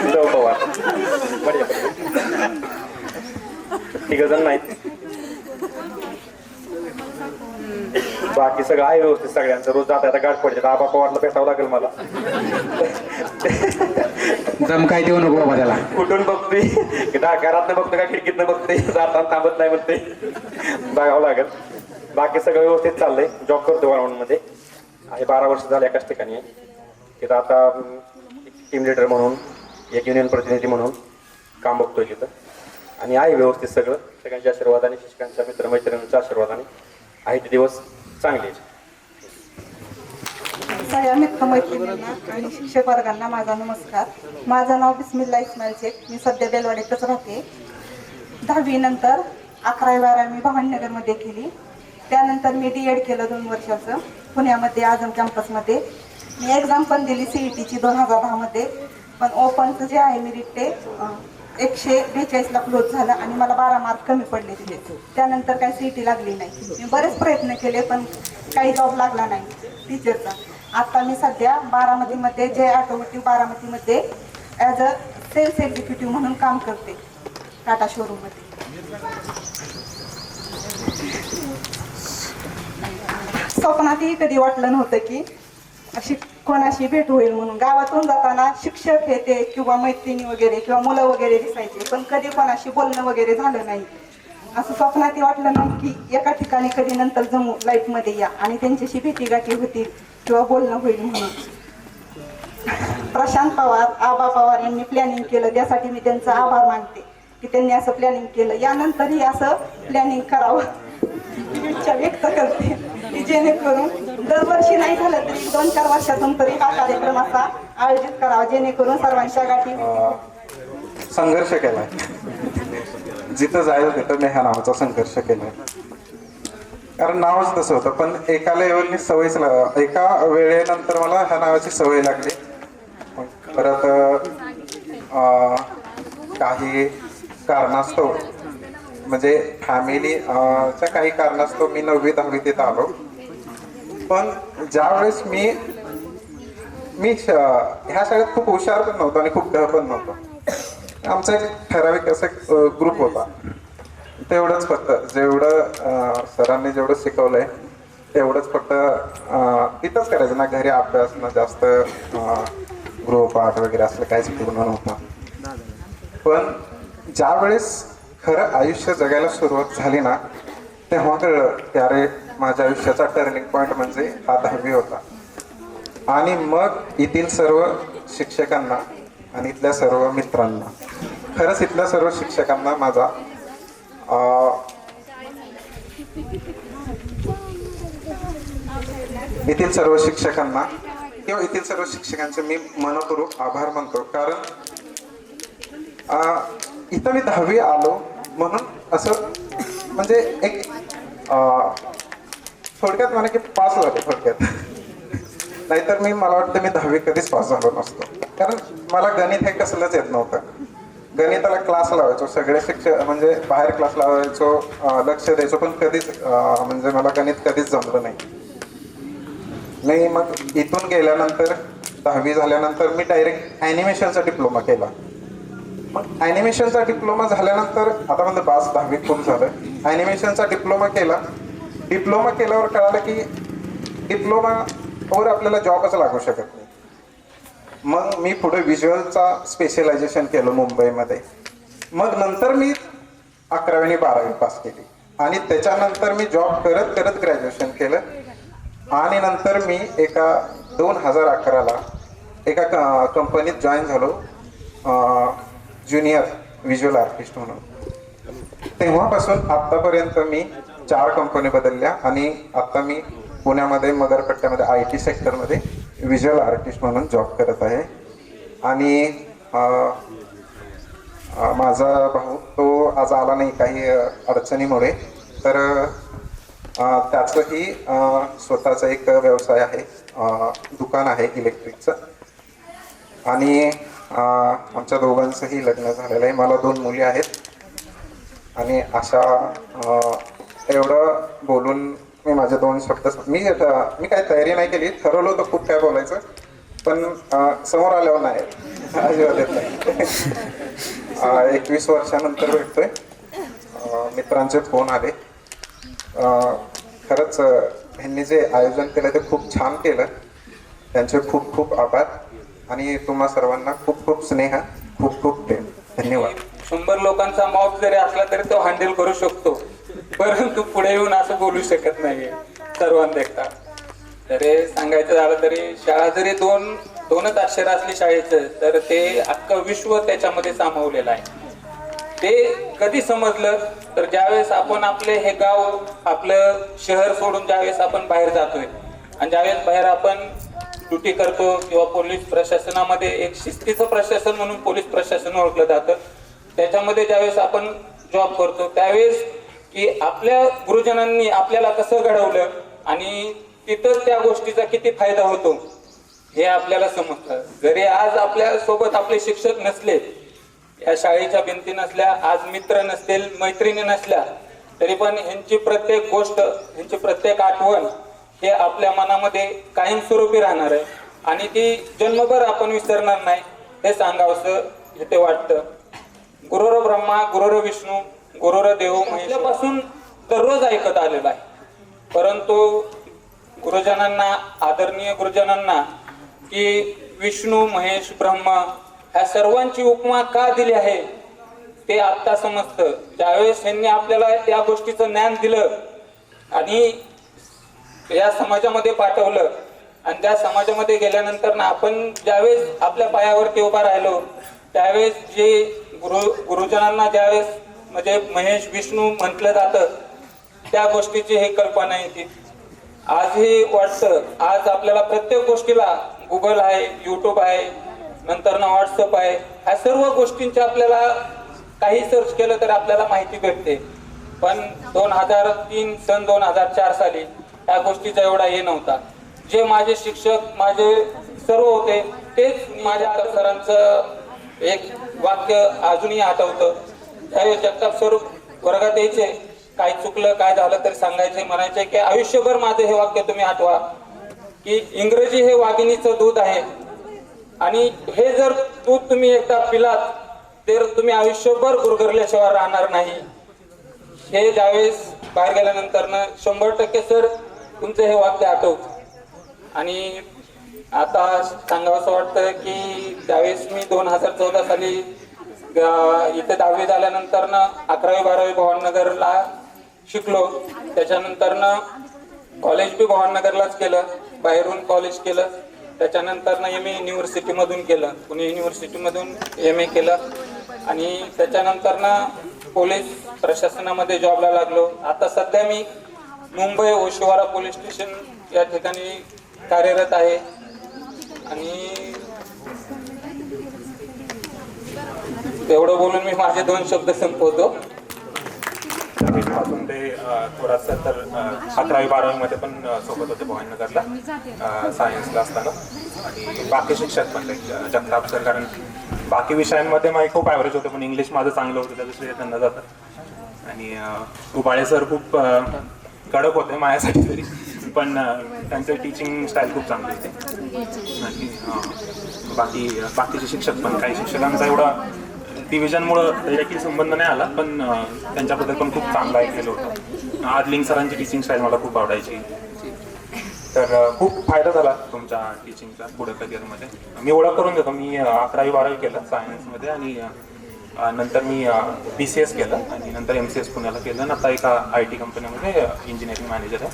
लव पवार बढिया. 3 जण नाहीत, बाकी सगळं आहे व्यवस्थित सगळ्यांचं. रोज जाता गाठ पडते. आबा पवारला भेटावं लागेल मला. दम काय देऊ नको बाबा त्याला. कुठून बघतोय, घरातनं बघतोय का खिडकीतनं बघतोय, जाताना थांबत नाही म्हणते, बघावं लागेल. बाकी सगळं व्यवस्थित चाललंय. जॉब करतो मध्ये आहे, 12 वर्ष झाले एकाच ठिकाणी आहे. तिथं आता टीम लीडर म्हणून, एक युनियन प्रतिनिधी म्हणून काम बघतोय तिथं. आणि आहे व्यवस्थित सगळं. सगळ्यांच्या आशीर्वादाने, शिक्षकांच्या मित्रमैत्रिणींच्या आशीर्वादाने आहे ते दिवस चांगले. सगळ्या मित्रमैत्रिणींना आणि शिक्षक वर्गांना माझा नमस्कार. माझं नाव बिस्मिल्ला इस्माईल शेख. मी सध्या बेलवाडीतच राहते. 10वी नंतर 11वी-12वी मी भावनगरमध्ये केली. त्यानंतर मी DED केलं 2 वर्षाचं पुण्यामध्ये आझम कॅम्पसमध्ये. मी एक्झाम पण दिली CETची 2010 मध्ये. पण ओपनचं जे आहे मेरिट ते 142ला क्लोज झालं आणि मला 12 मार्क कमी पडले तिथे. त्यानंतर काही CET लागली नाही. मी बरेच प्रयत्न केले पण काही जॉब लागला नाही टीचरचा. आता मी सध्या बारामतीमध्ये जे ऑटोमोटिव्ह बारामतीमध्ये ॲज अ सेल्स एक्झिक्युटिव्ह म्हणून काम करते टाटा शोरूममध्ये. स्वप्नातही कधी वाटलं नव्हतं की अशी कोणाशी भेट होईल म्हणून. गावातून जाताना शिक्षक हे ते किंवा मैत्रिणी वगैरे किंवा मुलं वगैरे दिसायचे, पण कधी कोणाशी बोलणं वगैरे झालं नाही. असं स्वप्नातही वाटलं नाही की एका ठिकाणी कधी नंतर जमू लाईफमध्ये या आणि त्यांच्याशी भेटीगाठी होतील किंवा बोलणं होईल म्हणून. प्रशांत पवार, आबा पवार यांनी प्लॅनिंग केलं, त्यासाठी मी त्यांचा आभार मानते की त्यांनी असं प्लॅनिंग केलं. यानंतरही असं प्लॅनिंग करावं इच्छा व्यक्त करते की जेणेकरून दरवर्षी नाही झालं तरी 2-4 वर्षातून तरी हा कार्यक्रम असा आयोजित करावा, जेणेकरून सर्वांच्या गाठी. संघर्ष केलाय, जिथं जायचं तिथं मी ह्या नावाचा संघर्ष केलाय, कारण नावच तसं होतं. पण एका लेवलनी सवयच एका वेळेनंतर मला ह्या नावाची सवय लागली. परत काही कारणास्तव म्हणजे फॅमिलीच्या काही कारणास्तव मी 9वी 10वी तिथं आलो. पण ज्यावेळेस मी ह्या शाळेत खूप हुशार पण नव्हतो आणि खूप ढ पण नव्हतो. आमचा एक ठराविक असा ग्रुप होता. तेवढंच फक्त जेवढं सरांनी जेवढं शिकवलंय तेवढंच फक्त तिथंच करायचं ना, घरी अभ्यास ना जास्त गृहपाठ वगैरे असलं काहीच पूर्ण नव्हतं. पण ज्यावेळेस खरं आयुष्य जगायला सुरुवात झाली ना, तेव्हा कळलं की अरे माझ्या आयुष्याचा टर्निंग पॉईंट म्हणजे हा 10वी होता. आणि मग येथील सर्व शिक्षकांना आणि इथल्या सर्व मित्रांना, खरंच इथल्या सर्व शिक्षकांना माझा येथील सर्व शिक्षकांना किंवा येथील सर्व शिक्षकांचे मी मनपूर्वक आभार मानतो. कारण इथं मी 10वी आलो म्हणून असं म्हणजे एक थोडक्यात म्हणा की पास झालो थोडक्यात. नाहीतर मला वाटतं मी 10वी कधीच पास झालो नसतो. कारण मला गणित हे कसलंच येत नव्हतं. गणिताला क्लास लावायचो, सगळे शिक्षक म्हणजे बाहेर क्लास लावायचो, लक्ष द्यायचो, पण कधीच म्हणजे मला गणित कधीच जमलं नाही. मग इथून गेल्यानंतर 10वी झाल्यानंतर मी डायरेक्ट ॲनिमेशनचा डिप्लोमा केला. मग ॲनिमेशनचा डिप्लोमा झाल्यानंतर आता म्हणजे 10वी खूप झालं. ॲनिमेशनचा डिप्लोमा केला. डिप्लोमा केल्यावर कळालं की डिप्लोमावर आपल्याला जॉबच लागू शकत नाही. मग मी पुढे व्हिज्युअलचा स्पेशलायझेशन केलं मुंबईमध्ये. मग नंतर मी 11वी आणि 12वी पास केली आणि त्याच्यानंतर मी जॉब करत करत ग्रॅज्युएशन केलं. आणि नंतर मी एका 2011ला एका कंपनीत जॉईन झालो ज्युनियर व्हिज्युअल आर्टिस्ट म्हणून. तेव्हापासून आत्तापर्यंत मी 4 कंपनी बदलल्या आणि आता मी पुण्यामध्ये मगरपट्ट्यामध्ये IT सेक्टरमध्ये व्हिज्युअल आर्टिस्ट म्हणून जॉब करत आहे. आणि माझा भाऊ तो आज आला नाही काही अडचणीमुळे, तर त्याचंही स्वतःचा एक व्यवसाय आहे, दुकान आहे इलेक्ट्रिकचं. आणि आमच्या दोघांचंही लग्न झालेलं आहे. मला 2 मुली आहेत. आणि अशा एवढं बोलून मी माझे 2 शब्द मी काही तयारी नाही केली. ठरवलं होतं खूप काय बोलायचं, पण समोर आल्यावर नाही अजिबात येत नाही. 21 वर्षानंतर भेटतोय. मित्रांचे फोन आले. खरंच ह्यांनी जे आयोजन केलं ते खूप छान केलं. त्यांचे खूप खूप आभार आणि तुम्हा सर्वांना खूप खूप स्नेह, खूप खूप प्रेम. धन्यवाद. 100 लोकांचा मॉब जरी असला तरी तो हँडल करू शकतो, परंतु पुढे येऊन असं बोलू शकत नाही सर्वांदेखता. तरी सांगायचं झालं तरी शाळा जरी दोनच अक्षर असली शाळेचं, तर ते अख्खं विश्व त्याच्यामध्ये सामावलेलं आहे. ते कधी समजलं तर ज्यावेळेस आपण आपले हे गाव, आपलं शहर सोडून ज्यावेळेस आपण बाहेर जातोय आणि ज्यावेळेस बाहेर आपण ड्युटी करतो किंवा पोलीस प्रशासनामध्ये एक शिस्तीचं प्रशासन म्हणून पोलीस प्रशासन ओळखलं जातं, त्याच्यामध्ये ज्यावेळेस आपण जॉब करतो त्यावेळेस की आपल्या गुरुजनांनी आपल्याला कसं घडवलं आणि तिथं त्या गोष्टीचा किती फायदा होतो हे आपल्याला समजतं. जरी आज आपल्या सोबत आपले शिक्षक नसले, या शाळेच्या भिंती नसल्या, आज मित्र नसतील, मैत्रिणी नसल्या, तरी पण ह्यांची प्रत्येक गोष्ट, ह्यांची प्रत्येक आठवण हे आपल्या मनामध्ये कायमस्वरूपी राहणार आहे आणि ती जन्मभर आपण विसरणार नाही हे सांगावंसं इथे वाटतं. गुरुर ब्रह्मा गुरुर विष्णू गुरुर देव महिल्यापासून दररोज ऐकत आलेला आहे, परंतु गुरुजनांना, आदरणीय गुरुजनांना, की विष्णू, महेश, ब्रह्मा ह्या सर्वांची उपमा का दिली आहे ते आत्ता समजतं. ज्यावेळेस यांनी आपल्याला या गोष्टीचं ज्ञान दिलं आणि या समाजामध्ये पाठवलं आणि त्या समाजामध्ये गेल्यानंतर ना आपण ज्यावेळेस आपल्या पायावरती उभा राहिलो त्यावेळेस जे गुरुजनांना ज्यावेळेस म्हणजे महेश, विष्णू म्हटलं जातं त्या गोष्टीची हे कल्पना येते. आज हे वाटतं, आज आपल्याला प्रत्येक गोष्टीला गुगल आहे, यूट्यूब आहे, नंतर ना व्हॉट्सअप आहे, ह्या सर्व गोष्टींची आपल्याला काही सर्च केलं तर आपल्याला माहिती भेटते. पण 2003 सन 2004 साली ह्या गोष्टीचा एवढा हे नव्हता. जे माझे शिक्षक, माझे सर्व होते तेच माझ्या सरांचं एक वाक्य अजूनही आठवतं. त्यावेळेस जगताप सर वर्गात यायचे, काय चुकलं काय झालं तरी सांगायचे, म्हणायचे की आयुष्यभर माझं हे वाक्य तुम्ही आठवा की इंग्रजी हे वाघिणीचं दूध आहे आणि हे जर दूध तुम्ही एकदा पिलात तर तुम्ही आयुष्यभर गुरगरल्याशिवाय राहणार नाही. हे ज्यावेळेस बाहेर गेल्यानंतर ना 100% सर तुमचं हे वाक्य आठवतं. आणि आता सांगावंसं वाटतं की त्यावेळेस मी 2014 साली इथे 10वी झाल्यानंतर ना 11वी 12वी भवाननगरला शिकलो. त्याच्यानंतर ना कॉलेज बी भवाननगरलाच केलं, बाहेरून कॉलेज केलं. त्याच्यानंतर ना MA युनिव्हर्सिटीमधून केलं, पुणे युनिव्हर्सिटीमधून MA केलं आणि त्याच्यानंतर ना पोलीस प्रशासनामध्ये जॉबला लागलो. आता सध्या मी मुंबई ओशिवारा पोलीस स्टेशन या ठिकाणी कार्यरत आहे. आणि एवढं बोलून मी माझे 2 शब्द संपवतो. पासून ते थोडासा तर 11वी 12वी मध्ये पण सोबत होते भवानीनगरला सायन्सला असताना. आणि बाकी शिक्षक पण जगताप सर, कारण बाकी विषयांमध्ये माझे खूप ॲव्हरेज होते पण इंग्लिश माझं चांगलं होतं त्याच्याशिवाय त्यांना जातं. आणि उबाळे सर खूप कडक होते माझ्यासाठी तरी, पण त्यांचं टीचिंग स्टाईल खूप चांगली होती. आणि बाकीचे शिक्षक पण, काही शिक्षकांचा एवढा डिव्हिजनमुळं डायरेक्टली संबंध नाही आला पण त्यांच्याबद्दल पण खूप चांगलं ऐकलेलं होतं. आदलिंग सरांची टीचिंग स्टाईल मला खूप आवडायची. तर खूप फायदा झाला तुमच्या टीचिंगचा पुढे करिअरमध्ये. मी ओळख करून देतो, मी 11वी 12वी केलं सायन्समध्ये आणि नंतर मी BCS केलं आणि नंतर MCS पुण्याला केलं आणि आता एका IT कंपनीमध्ये इंजिनिअरिंग मॅनेजर आहे.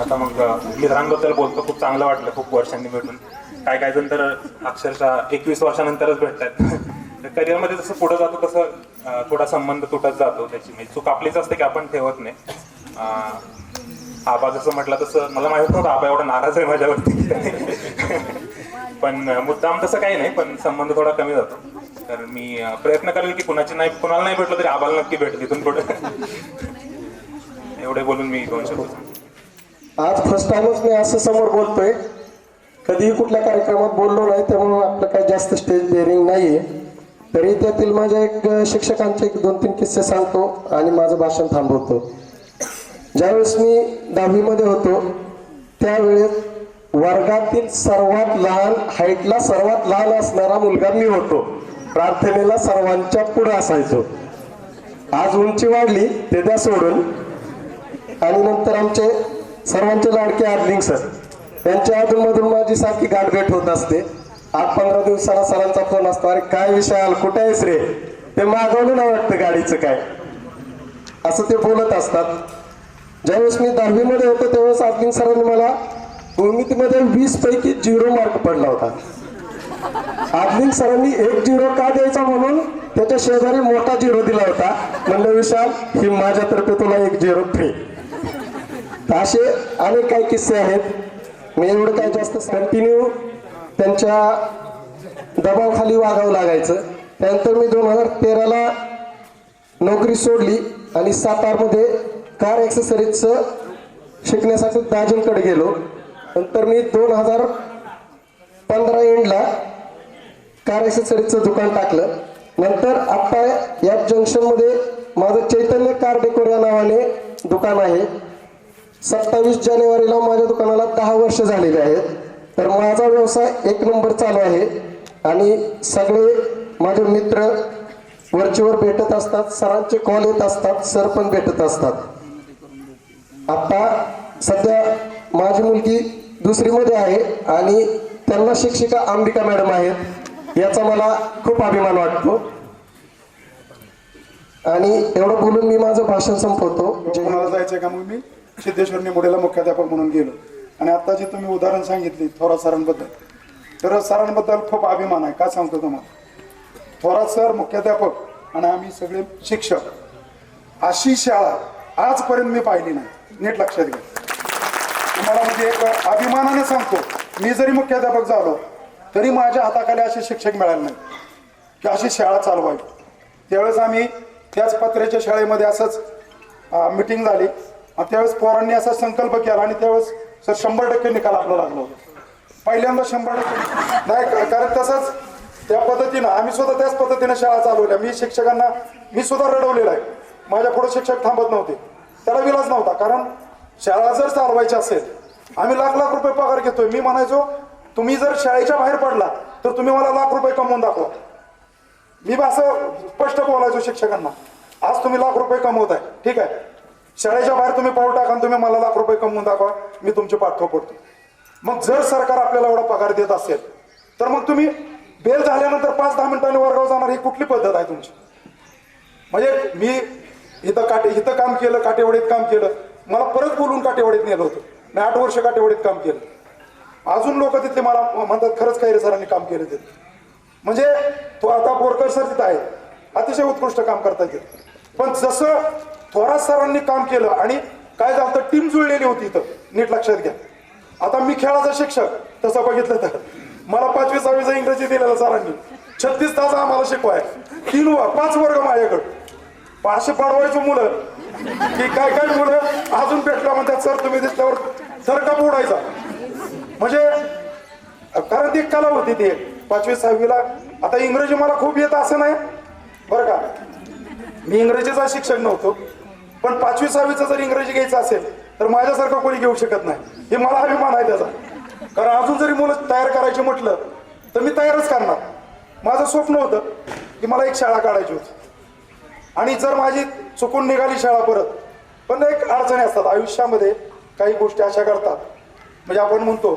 आता मग मित्रांबद्दल बोलतो, खूप चांगलं वाटलं खूप वर्षांनी भेटून. काय जण तर अक्षरशः 21 वर्षानंतरच भेटतात. करिअरमध्ये जसं पुढे जातो तसं थोडा संबंध तुटत जातो. त्याची म्हणजे चूक आपलीच असते की आपण ठेवत नाही. आबा जसं म्हटलं तसं मला माहित नव्हतं आबा एवढा नाराज आहे माझ्यावरती पण मुद्दाम तसं काही नाही, पण संबंध थोडा कमी जातो. तर मी प्रयत्न करेल की कुणाला नाही भेटलं तरी आबाला नक्की भेटेल इथून पुढे. एवढे बोलून मी 2 शब्द. आज फर्स्ट टाइमच मी असं समोर बोलतोय, कधीही कुठल्या कार्यक्रमात बोललो नाही, त्यामुळे आपलं काही जास्त स्टेज डेअरिंग नाहीये. तरी त्यातील माझ्या एक शिक्षकांचे 2-3 किस्से सांगतो आणि माझं भाषण थांबवतो. ज्यावेळेस मी 10वी मध्ये होतो त्यावेळेस वर्गातील सर्वात लहान, हाईटला सर्वात लहान असणारा मुलगा मी होतो. प्रार्थनेला सर्वांच्या पुढे असायचो. आज उंची वाढली ते द्या सोडून. आणि नंतर आमचे सर्वांचे लाडके आदलिंग सर, त्यांच्या अधूनमधून माझी सारखी गाठभेट होत असते. 8-15 दिवसाला सरांचा फोन असतो, अरे काय विशाल कुठे आहेस रे, ते मागवलं ना वाटतं गाडीचं काय, असं ते बोलत असतात. ज्यावेळेस मी 10वी मध्ये होतो त्यावेळेस आदलिंग सरांनी मला भूमितीमध्ये 20 पैकी 0 मार्क पडला होता. आदलिंग सरांनी 1 0 का द्यायचा म्हणून त्याच्या शेजारी मोठा 0 दिला होता. म्हणलं विशाल ही माझ्यातर्फे तुला 1 0 फ्री. असे अनेक काही किस्से आहेत. मी एवढं काही जास्त कंटिन्यू त्यांच्या दबावाखाली वागावं लागायचं. त्यानंतर मी 2013ला नोकरी सोडली आणि सातारमध्ये कार ॲक्सेसरीजचं शिकण्यासाठी दाजींकडे गेलो. नंतर मी 2015 एंडला कार ॲक्सेसरीजचं दुकान टाकलं. नंतर आता या जंक्शनमध्ये माझं चैतन्य कार डेकोर या नावाने दुकान आहे. 27 जानेवारीला माझ्या दुकानाला 10 वर्ष झालेली आहेत. तर माझा व्यवसाय 1 नंबर चालू आहे आणि सगळे माझे मित्र वरचीवर भेटत असतात. सरांचे कॉल येत असतात, सर पण भेटत असतात. आता सध्या माझी मुलगी 2री मध्ये आहे आणि त्यांना शिक्षिका अंबिका मॅडम आहेत, याचा मला खूप अभिमान वाटतो. आणि एवढं बोलून मी माझं भाषण संपवतो. कोणाला जायचंय का? मग मी सिद्धेश्वर निमोडेला मुख्याध्यापक म्हणून गेलो. आणि आता जे तुम्ही उदाहरण सांगितले थोरात सरांबद्दल, तर सरांबद्दल खूप अभिमान आहे. काय सांगतो तुम्हाला, थोरात सर मुख्याध्यापक आणि आम्ही सगळे शिक्षक, अशी शाळा आजपर्यंत मी पाहिली नाही. नीट लक्षात घ्या. तुम्हाला म्हणजे एक अभिमानाने सांगतो, मी जरी मुख्याध्यापक झालो तरी माझ्या हाताखाली असे शिक्षक मिळाले नाही की अशी शाळा चालवावी. त्यावेळेस आम्ही त्याच पत्र्याच्या शाळेमध्ये असंच मिटिंग झाली आणि त्यावेळेस पोरांनी असा संकल्प केला आणि त्यावेळेस सर 100% निकाल आपला लागला होता. पहिल्यांदा 100% नाही, कारण तसंच त्या पद्धतीनं आम्ही सुद्धा त्याच पद्धतीने शाळा चालवल्या. मी शिक्षकांना मी सुद्धा रडवलेला आहे. माझ्या पुढे शिक्षक थांबत नव्हते, त्याला विलाज नव्हता. कारण शाळा जर चालवायची असेल, आम्ही लाख लाख रुपये पगार घेतोय. मी म्हणायचो तुम्ही जर शाळेच्या बाहेर पडला तर तुम्ही मला लाख रुपये कमवून दाखवा. मी असं स्पष्ट बोलायचो शिक्षकांना. आज तुम्ही लाख रुपये कमवताय, ठीक आहे, शाळेच्या बाहेर तुम्ही पाऊल टाका आणि तुम्ही मला लाख रुपये कमवून दाखवा, मी तुमची पाठ थोपडतो. मग जर सरकार आपल्याला एवढा पगार देत असेल तर मग तुम्ही बेल झाल्यानंतर 5-10 मिनिटांनी वर्गावर जाणार, ही कुठली पद्धत आहे तुमची? म्हणजे मी इथं काम केलं, काटेवाडीत काम केलं, मला परत बोलून काटेवाडीत नेलं होतं. मी 8 वर्ष काटेवाडीत काम केलं. अजून लोक तिथले मला म्हणतात खरंच खैरे सरांनी काम केलं ते. म्हणजे तो आता बोरकर सर तिथं आहे, अतिशय उत्कृष्ट काम करता येते. पण जसं थोरात सरांनी काम केलं आणि काय झालं, टीम जुळलेली होती इथं. नीट लक्षात घ्या. आता मी खेळाचा शिक्षक तसं बघितलं तर मला 5वी-6वीचा इंग्रजी दिलेला सरांनी 36 तास आम्हाला शिकवाय. 5 वर्ग माझ्याकडे. असे पाडवायचो मुलं की काय काय मुलं अजून भेटला म्हणतात सर तुम्ही दिसल्यावर सरका उडायचा. म्हणजे कारण ती कला होती ती 5वी-6वीला. आता इंग्रजी मला खूप येत असं नाही बरं का, मी इंग्रजीचा शिक्षक नव्हतो, पण 5वी-6वीचा जर इंग्रजी घ्यायचं असेल तर माझ्यासारखं कोणी घेऊ शकत नाही. हे मला अभिमान आहे त्याचा. कारण अजून जरी मुलं तयार करायची म्हटलं तर मी तयारच करणार. माझं स्वप्न होतं की मला एक शाळा काढायची होती. आणि जर माझी चुकून निघाली शाळा परत, पण एक अडचणी असतात आयुष्यामध्ये, काही गोष्टी अशा करतात. म्हणजे आपण म्हणतो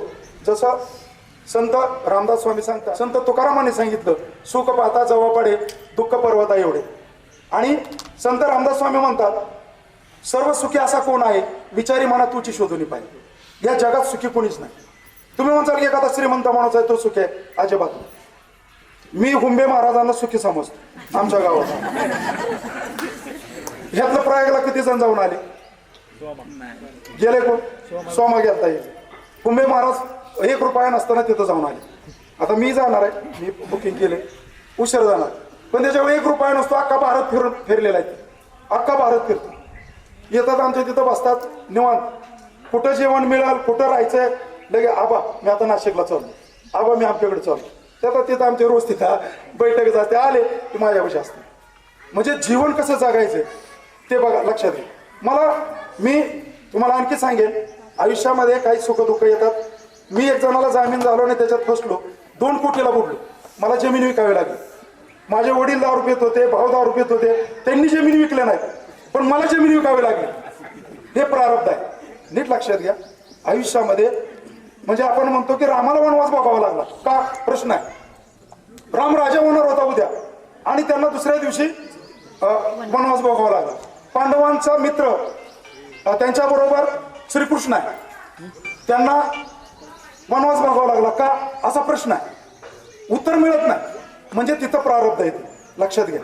जसं संत रामदास स्वामी सांगतात, संत तुकारामांनी सांगितलं, सुख पाहता जवळ पडे दुःख पर्वता एवढे. आणि संत रामदास स्वामी म्हणतात, सर्व सुखी असा कोण आहे विचारी मना तुची शोधून पाहिजे. या जगात सुखी कोणीच नाही. तुम्ही म्हणताल की एखादा श्रीमंत माणूस आहे तो सुखी आहे, अजिबात नाही. मी हुंबे महाराजांना सुखी समजतो आमच्या गावात. ह्यातलं प्रयागला किती जण जाऊन आले? गेले कोण? सोमा गेलता येईल. हुंबे महाराज 1 रुपया नसताना तिथं जाऊन आले. आता मी जाणार आहे, मी बुकिंग केले, उशीर जाणार, पण त्याच्यावर 1 रुपया नसतो. अख्खा भारत फिरलेला आहे, अख्खा भारत फिरतो. येतात आमच्या तिथं बसतात निवांत, कुठं जेवण मिळेल, कुठं राहायचंय, लगे आबा मी आता नाशिकला चाललो, आबा मी आमच्याकडे चाललो. त्यात तिथं आमच्या रोज तिथं बैठक जाते, आले की माझ्यापाशी असते. म्हणजे जीवन कसं जगायचं ते बघा, लक्षात घ्या. मी तुम्हाला आणखी सांगेन, आयुष्यामध्ये काही सुखदुःख येतात. मी एक जणाला जामीन झालो आणि त्याच्यात फसलो, 2 कोटीला बुडलो. मला जमीन विकावी लागली. माझे वडील 10 रुपये होते, भाऊ 10 रुपये होते, त्यांनी जमीन विकले नाहीत, पण मला जमीन विकावी लागली. हे प्रारब्ध आहे. नीट लक्षात घ्या. आयुष्यामध्ये म्हणजे आपण म्हणतो की रामाला वनवास भोगावा लागला का? प्रश्न आहे. राम राजा होणार होता उद्या आणि त्यांना दुसऱ्या दिवशी वनवास भोगावा लागला. पांडवांचा मित्र त्यांच्याबरोबर श्रीकृष्ण आहे, त्यांना वनवास भोगावा लागला का? असा प्रश्न आहे. उत्तर मिळत नाही. म्हणजे तिथं प्रारब्ध आहे. लक्षात घ्या.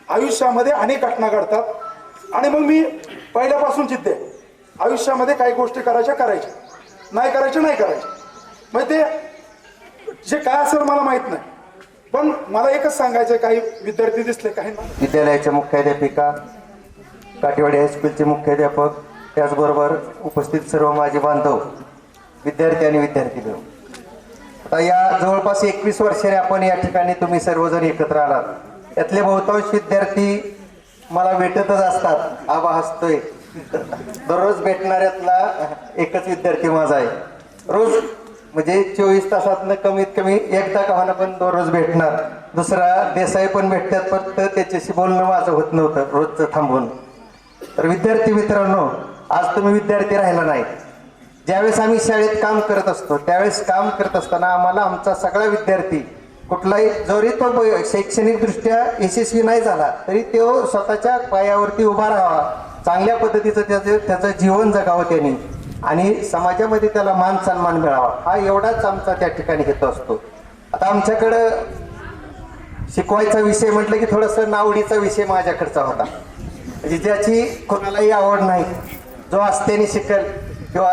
आयुष्यामध्ये अनेक घटना घडतात आणि मग मी पहिल्यापासून जिद्द आहे. आयुष्यामध्ये काही गोष्टी करायच्या, नाही करायच्या. मग ते जे काय असेल मला माहित नाही, पण मला एकच सांगायचं, काही विद्यार्थी दिसले, काही विद्यालयाच्या मुख्याध्यापिका, काटेवाडी हायस्कूलचे मुख्याध्यापक, त्याचबरोबर उपस्थित सर्व माझे बांधव, विद्यार्थी आणि विद्यार्थी मिळून आता या जवळपास 21 वर्षाने आपण या ठिकाणी तुम्ही सर्वजण एकत्र आलात. यातले बहुतांश विद्यार्थी मला भेटतच असतात. आबा हसतोय. दररोज भेटणाऱ्यातला एकच विद्यार्थी माझा आहे. रोज म्हणजे 24 तासातनं कमीत कमी एकदा का होईना पण दररोज भेटणार. दुसरा देसाई पण भेटतात, फक्त त्याच्याशी बोलणं माझं होत नव्हतं रोजचं थांबून. तर विद्यार्थी मित्रांनो, आज तुम्ही विद्यार्थी राहिला नाही, ज्यावेळेस आम्ही शाळेत काम करत असतो त्यावेळेस काम करत असताना आम्हाला आमचा सगळा विद्यार्थी कुठलाही जरी तो शैक्षणिकदृष्ट्या यशस्वी नाही झाला तरी तो स्वतःच्या पायावरती उभा राहावा, चांगल्या पद्धतीचं त्याचं जीवन जगावं त्यांनी आणि समाजामध्ये त्याला मान सन्मान मिळावा, हा एवढाच आमचा त्या ठिकाणी हेतू असतो. आता आमच्याकडं शिकवायचा विषय म्हटलं की थोडंसं नावडीचा विषय माझ्याकडचा होता, म्हणजे ज्याची कोणालाही आवड नाही, जो आस्थेने शिकेल किंवा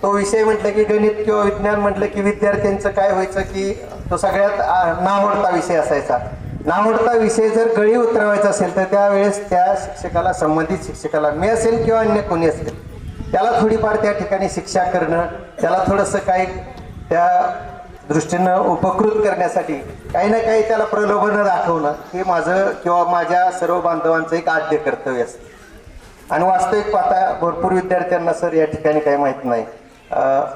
तो विषय म्हटलं की गणित किंवा विज्ञान म्हटलं की विद्यार्थ्यांचं काय व्हायचं की तो सगळ्यात नावडता विषय असायचा. नावडता विषय जर गळी उतरवायचा असेल तर त्यावेळेस त्या शिक्षकाला, संबंधित शिक्षकाला, मी असेल किंवा अन्य कोणी असेल, त्याला थोडीफार त्या ठिकाणी शिक्षा करणं, त्याला थोडंसं काही त्या दृष्टीनं उपकृत करण्यासाठी काही ना काही त्याला प्रलोभनं दाखवणं हे माझं किंवा माझ्या सर्व बांधवांचं एक आद्य कर्तव्य असतं. आणि वास्तविक पाहता भरपूर विद्यार्थ्यांना सर या ठिकाणी काही माहीत नाही.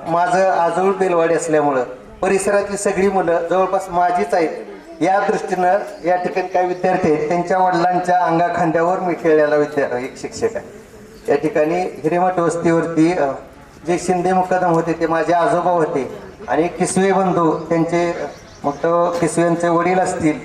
माझं आजोळ बेलवाडी असल्यामुळं परिसरातली सगळी मुलं जवळपास माझीच आहेत. या दृष्टीनं या ठिकाणी काही विद्यार्थी आहेत त्यांच्या वडिलांच्या अंगाखांद्यावर मी खेळलेला एक शिक्षक आहे. या ठिकाणी हिरेमठ वस्तीवरती जे शिंदे मुकदम होते ते माझे आजोबा होते आणि किसवे बंधू त्यांचे, मग तो किसव्यांचे वडील असतील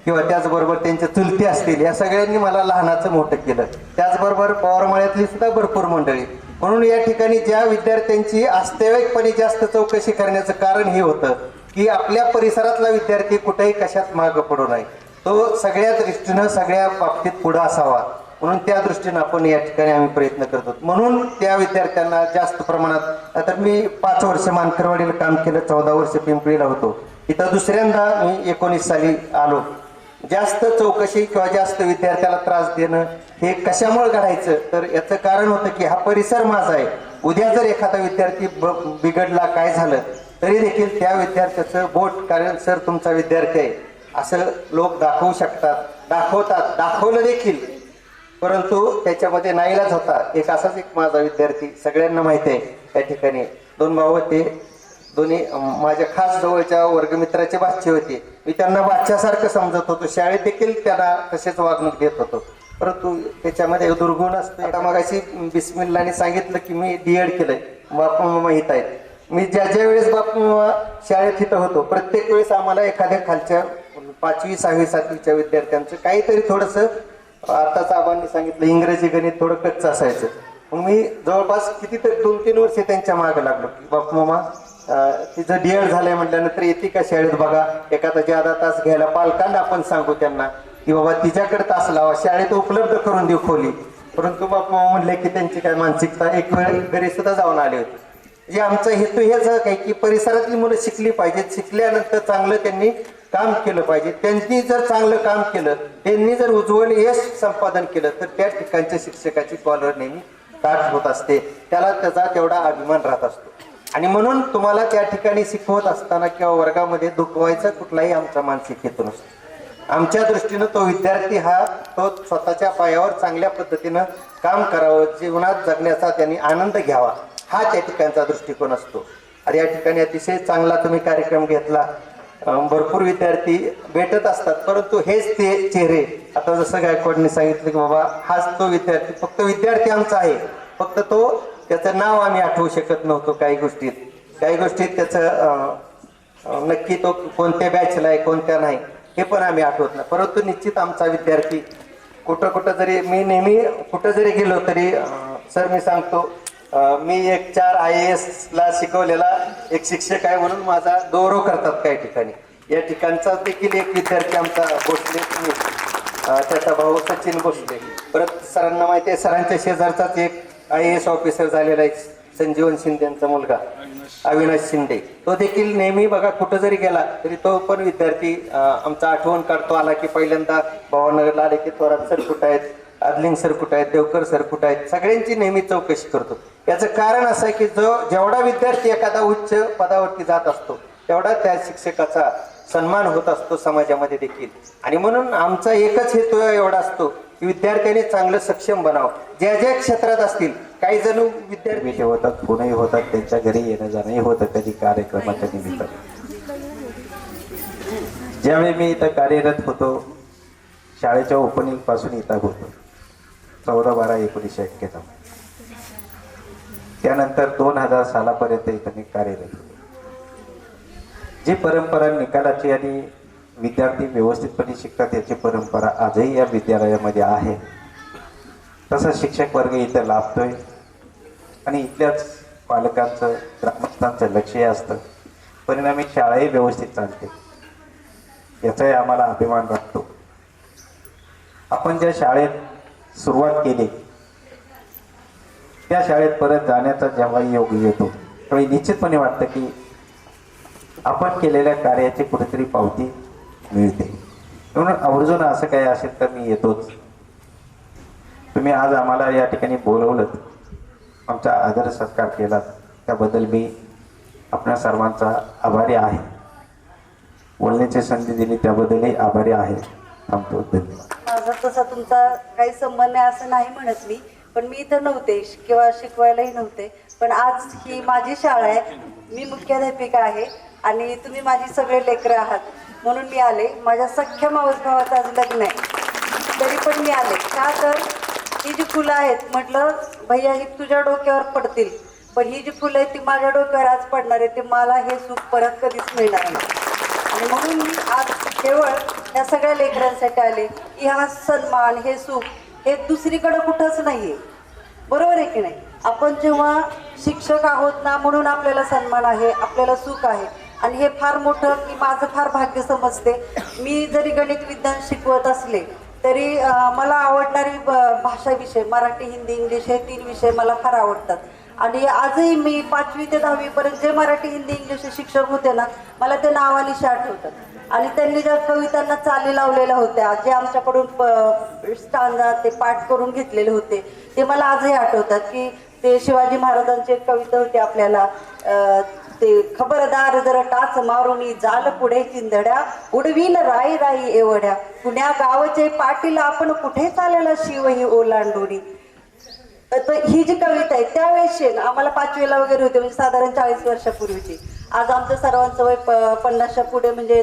किंवा त्याचबरोबर त्यांचे चुलते असतील, या सगळ्यांनी मला लहानाचं मोठं केलं. त्याचबरोबर पवारमळ्यातली सुद्धा भरपूर मंडळी. म्हणून या ठिकाणी ज्या विद्यार्थ्यांची वास्तविकपणे जास्त चौकशी करण्याचं कारण हे होतं की आपल्या परिसरातला विद्यार्थी कुठेही कशात मागं पडू नये, तो सगळ्या दृष्टीनं सगळ्या बाबतीत पुढं असावा, म्हणून त्या दृष्टीनं आपण या ठिकाणी आम्ही प्रयत्न करतो. म्हणून त्या विद्यार्थ्यांना जास्त प्रमाणात, आता मी 5 वर्ष मानकरवाडीला काम केलं, 14 वर्ष पिंपळीला होतो, इथं दुसऱ्यांदा मी 19 साली आलो. जास्त चौकशी किंवा जास्त विद्यार्थ्याला त्रास देणं हे कशामुळे घडायचं तर याचं कारण होतं की हा परिसर माझा आहे. उद्या जर एखादा विद्यार्थी बिघडला, काय झालं तरी देखील त्या विद्यार्थ्याचं बोट, कारण सर तुमचा विद्यार्थी आहे असं लोक दाखवू शकतात, दाखवतात, दाखवलं देखील, परंतु त्याच्यामध्ये नाईलाज होता. एक असाच एक माझा विद्यार्थी, सगळ्यांना माहिती आहे, त्या ठिकाणी 2 भाऊ होते, दोन्ही माझ्या खास जवळच्या वर्गमित्राचे बादशे होते. मी त्यांना बादशासारखं समजत होतो, शाळेत देखील त्यांना तसेच वागणूक देत होतो, परंतु त्याच्यामध्ये दुर्गुण असतो. आता मगाशी बिस्मिल्लाने सांगितलं की मी DED केलंय, बापू मामा हित आहेत. मी ज्या वेळेस बापू मामा शाळेत इथं होतो प्रत्येक वेळेस आम्हाला एखाद्या खालच्या 5वी 6वी 7वीच्या विद्यार्थ्यांचं काहीतरी थोडंसं, आताच आबांनी सांगितलं इंग्रजी गणित थोडं कच्चं असायचं. मग मी जवळपास कितीतरी 2-3 वर्षे त्यांच्या मागं लागलो की बापू मामा तिचं DED झालंय म्हटल्यानंतर येते का शाळेत बघा, एखादा ज्यादा तास घ्यायला पालकांना आपण सांगू त्यांना की बाबा तिच्याकडे तास लावा, शाळेत उपलब्ध करून देऊ खोली. परंतु बापू मामा म्हणले की त्यांची काय मानसिकता, एक वेळ घरी सुद्धा जाऊन आले होते. जे आमचा हेतू हेच आहे की परिसरातली मुलं शिकली पाहिजेत, शिकल्यानंतर चांगलं त्यांनी काम केलं पाहिजे. त्यांनी जर चांगलं काम केलं, त्यांनी जर उज्ज्वल यश संपादन केलं तर त्या ठिकाणच्या शिक्षकाची कॉलर नेहमी ताट होत असते, त्याला त्याचा तेवढा अभिमान राहत असतो. आणि म्हणून तुम्हाला त्या ठिकाणी शिकवत असताना किंवा वर्गामध्ये दुखवायचा कुठलाही आमचा मानसिक हेतू नसतो. आमच्या दृष्टीनं तो विद्यार्थी हा तो स्वतःच्या पायावर चांगल्या पद्धतीनं काम करावं, जीवनात जगण्याचा त्यांनी आनंद घ्यावा, हा त्या ठिकाणचा दृष्टिकोन असतो. आणि या ठिकाणी अतिशय चांगला तुम्ही कार्यक्रम घेतला. भरपूर विद्यार्थी भेटत असतात, परंतु हेच ते चेहरे, आता जसं गायकवाडने सांगितलं की बाबा हाच तो विद्यार्थी, फक्त विद्यार्थी आमचा आहे, फक्त तो त्याचं नाव आम्ही आठवू शकत नव्हतो. काही गोष्टीत त्याचं नक्की तो कोणत्या बॅचला आहे कोणत्या नाही हे पण आम्ही आठवत नाही, परंतु निश्चित आमचा विद्यार्थी कुठं जरी, मी नेहमी कुठं जरी गेलो तरी सर मी सांगतो, मी एक 4 IAS ला शिकवलेला एक शिक्षक आहे म्हणून माझा गौरव करतात काही ठिकाणी. या ठिकाणचा देखील एक विद्यार्थी आमचा भोसले, त्याचा भाऊ सचिन भोसले, परत सरांना माहिती आहे सरांच्या शेजारचाच एक IAS ऑफिसर झालेला आहे संजीवन शिंदेचा मुलगा अविनाश शिंदे, तो देखील नेहमी बघा कुठं जरी गेला तरी तो पण विद्यार्थी आमचा आठवण काढतो. आला की पहिल्यांदा भावानगरला आले की थोरात सर कुठं आहेत, आदलिंग सर कुठं आहेत, देवकर सर कुठं आहेत, सगळ्यांची नेहमी चौकशी करतो. याचं कारण असं आहे की जेवढा विद्यार्थी एखादा उच्च पदावरती जात असतो तेवढा त्या शिक्षकाचा सन्मान होत असतो समाजामध्ये देखील. आणि म्हणून आमचा एकच हेतू एवढा असतो की विद्यार्थ्यांनी चांगलं सक्षम बनावं. ज्या क्षेत्रात असतील, काही जण विद्यार्थी होतात, पुणेही होतात, त्यांच्या घरी येणं जाणंही होतं कधी कार्यक्रमाच्या निमित्त. ज्यावेळी मी इथं कार्यरत होतो, शाळेच्या ओपनिंग पासून इथं होतो, 14-12-1991. त्यानंतर 2000 सालापर्यंत इथं मी कार्यरत होतो. जी परंपरा निकालाची आणि विद्यार्थी व्यवस्थितपणे शिकतात याची परंपरा आजही या विद्यालयामध्ये आहे. तसा शिक्षक वर्ग इथं लाभतोय आणि इथल्याच पालकांचं ग्रामस्थांचं लक्षही असतं. परिणामी शाळाही व्यवस्थित चालते, याचाही आम्हाला अभिमान वाटतो. आपण ज्या शाळेत सुरुवात केली त्या शाळेत परत जाण्याचा जेव्हा योग येतो तेव्हा निश्चितपणे वाटतं की आपण केलेल्या कार्याची कुठेतरी पावती मिळते. म्हणून आवर्जून असं काही असेल तर मी येतोच. तुम्ही आज आम्हाला या ठिकाणी बोलवलं, आमचा आदर सत्कार केला, त्याबद्दल मी आपल्या सर्वांचा आभारी आहे. बोलण्याची संधी दिली त्याबद्दलही आभारी आहे. थांबतो. धन्यवाद. माझा तसा तुमचा काही संबंध नाही असं नाही म्हणत मी, पण मी इथं नव्हते किंवा शिकवायलाही नव्हते. पण आज ही माझी शाळा आहे, मी मुख्याध्यापिका आहे आणि तुम्ही माझी सगळे लेकरं आहात म्हणून मी आले. माझ्या सख्ख्या मावस भावाचं आज लग्न आहे तरी पण मी आले. का तर ही जी फुलं आहेत म्हटलं भैया ही तुझ्या डोक्यावर पडतील, पण ही जी फुलं आहेत ती माझ्या डोक्यावर आज पडणार आहे, ते मला हे सुख परत कधीच मिळणार नाही. आणि म्हणून मी आज केवळ या सगळ्या लेकरांसाठी आले की हा सन्मान हे सुख हे दुसरीकडे कुठंच नाही आहे. बरोबर आहे की नाही? आपण जेव्हा शिक्षक आहोत ना म्हणून आपल्याला सन्मान आहे, आपल्याला सुख आहे. आणि हे फार मोठं की माझं फार भाग्य समजते. मी जरी गणित विज्ञान शिकवत असले तरी मला आवडणारी भाषा विषय मराठी, हिंदी, इंग्लिश हे 3 विषय मला फार आवडतात. आणि आजही मी 5वी ते 10वी पर्यंत जे मराठी, हिंदी, इंग्लिशचे शिक्षक होते ना मला ते नावानिशी आठवतात. आणि त्यांनी ज्या कवितांना चाली लावलेल्या होत्या, जे आमच्याकडून स्टांजा ते पाठ करून घेतलेले होते ते मला आजही आठवतात. की ते शिवाजी महाराजांची एक कविता होती आपल्याला, ते खबरदार जर टाच मारुनी जाल पुढे चिंधड्या उडवीन राई राई एवढ्या पुण्या गावचे पाटील आपण कुठे चालला शिव ही ओलांडोनी. तर ही जी कविता आहे त्यावेळेस आम्हाला 5वीला वगैरे होते, म्हणजे साधारण 40 वर्षापूर्वीची. आज आमचं सर्वांचं वय 50च्या पुढे म्हणजे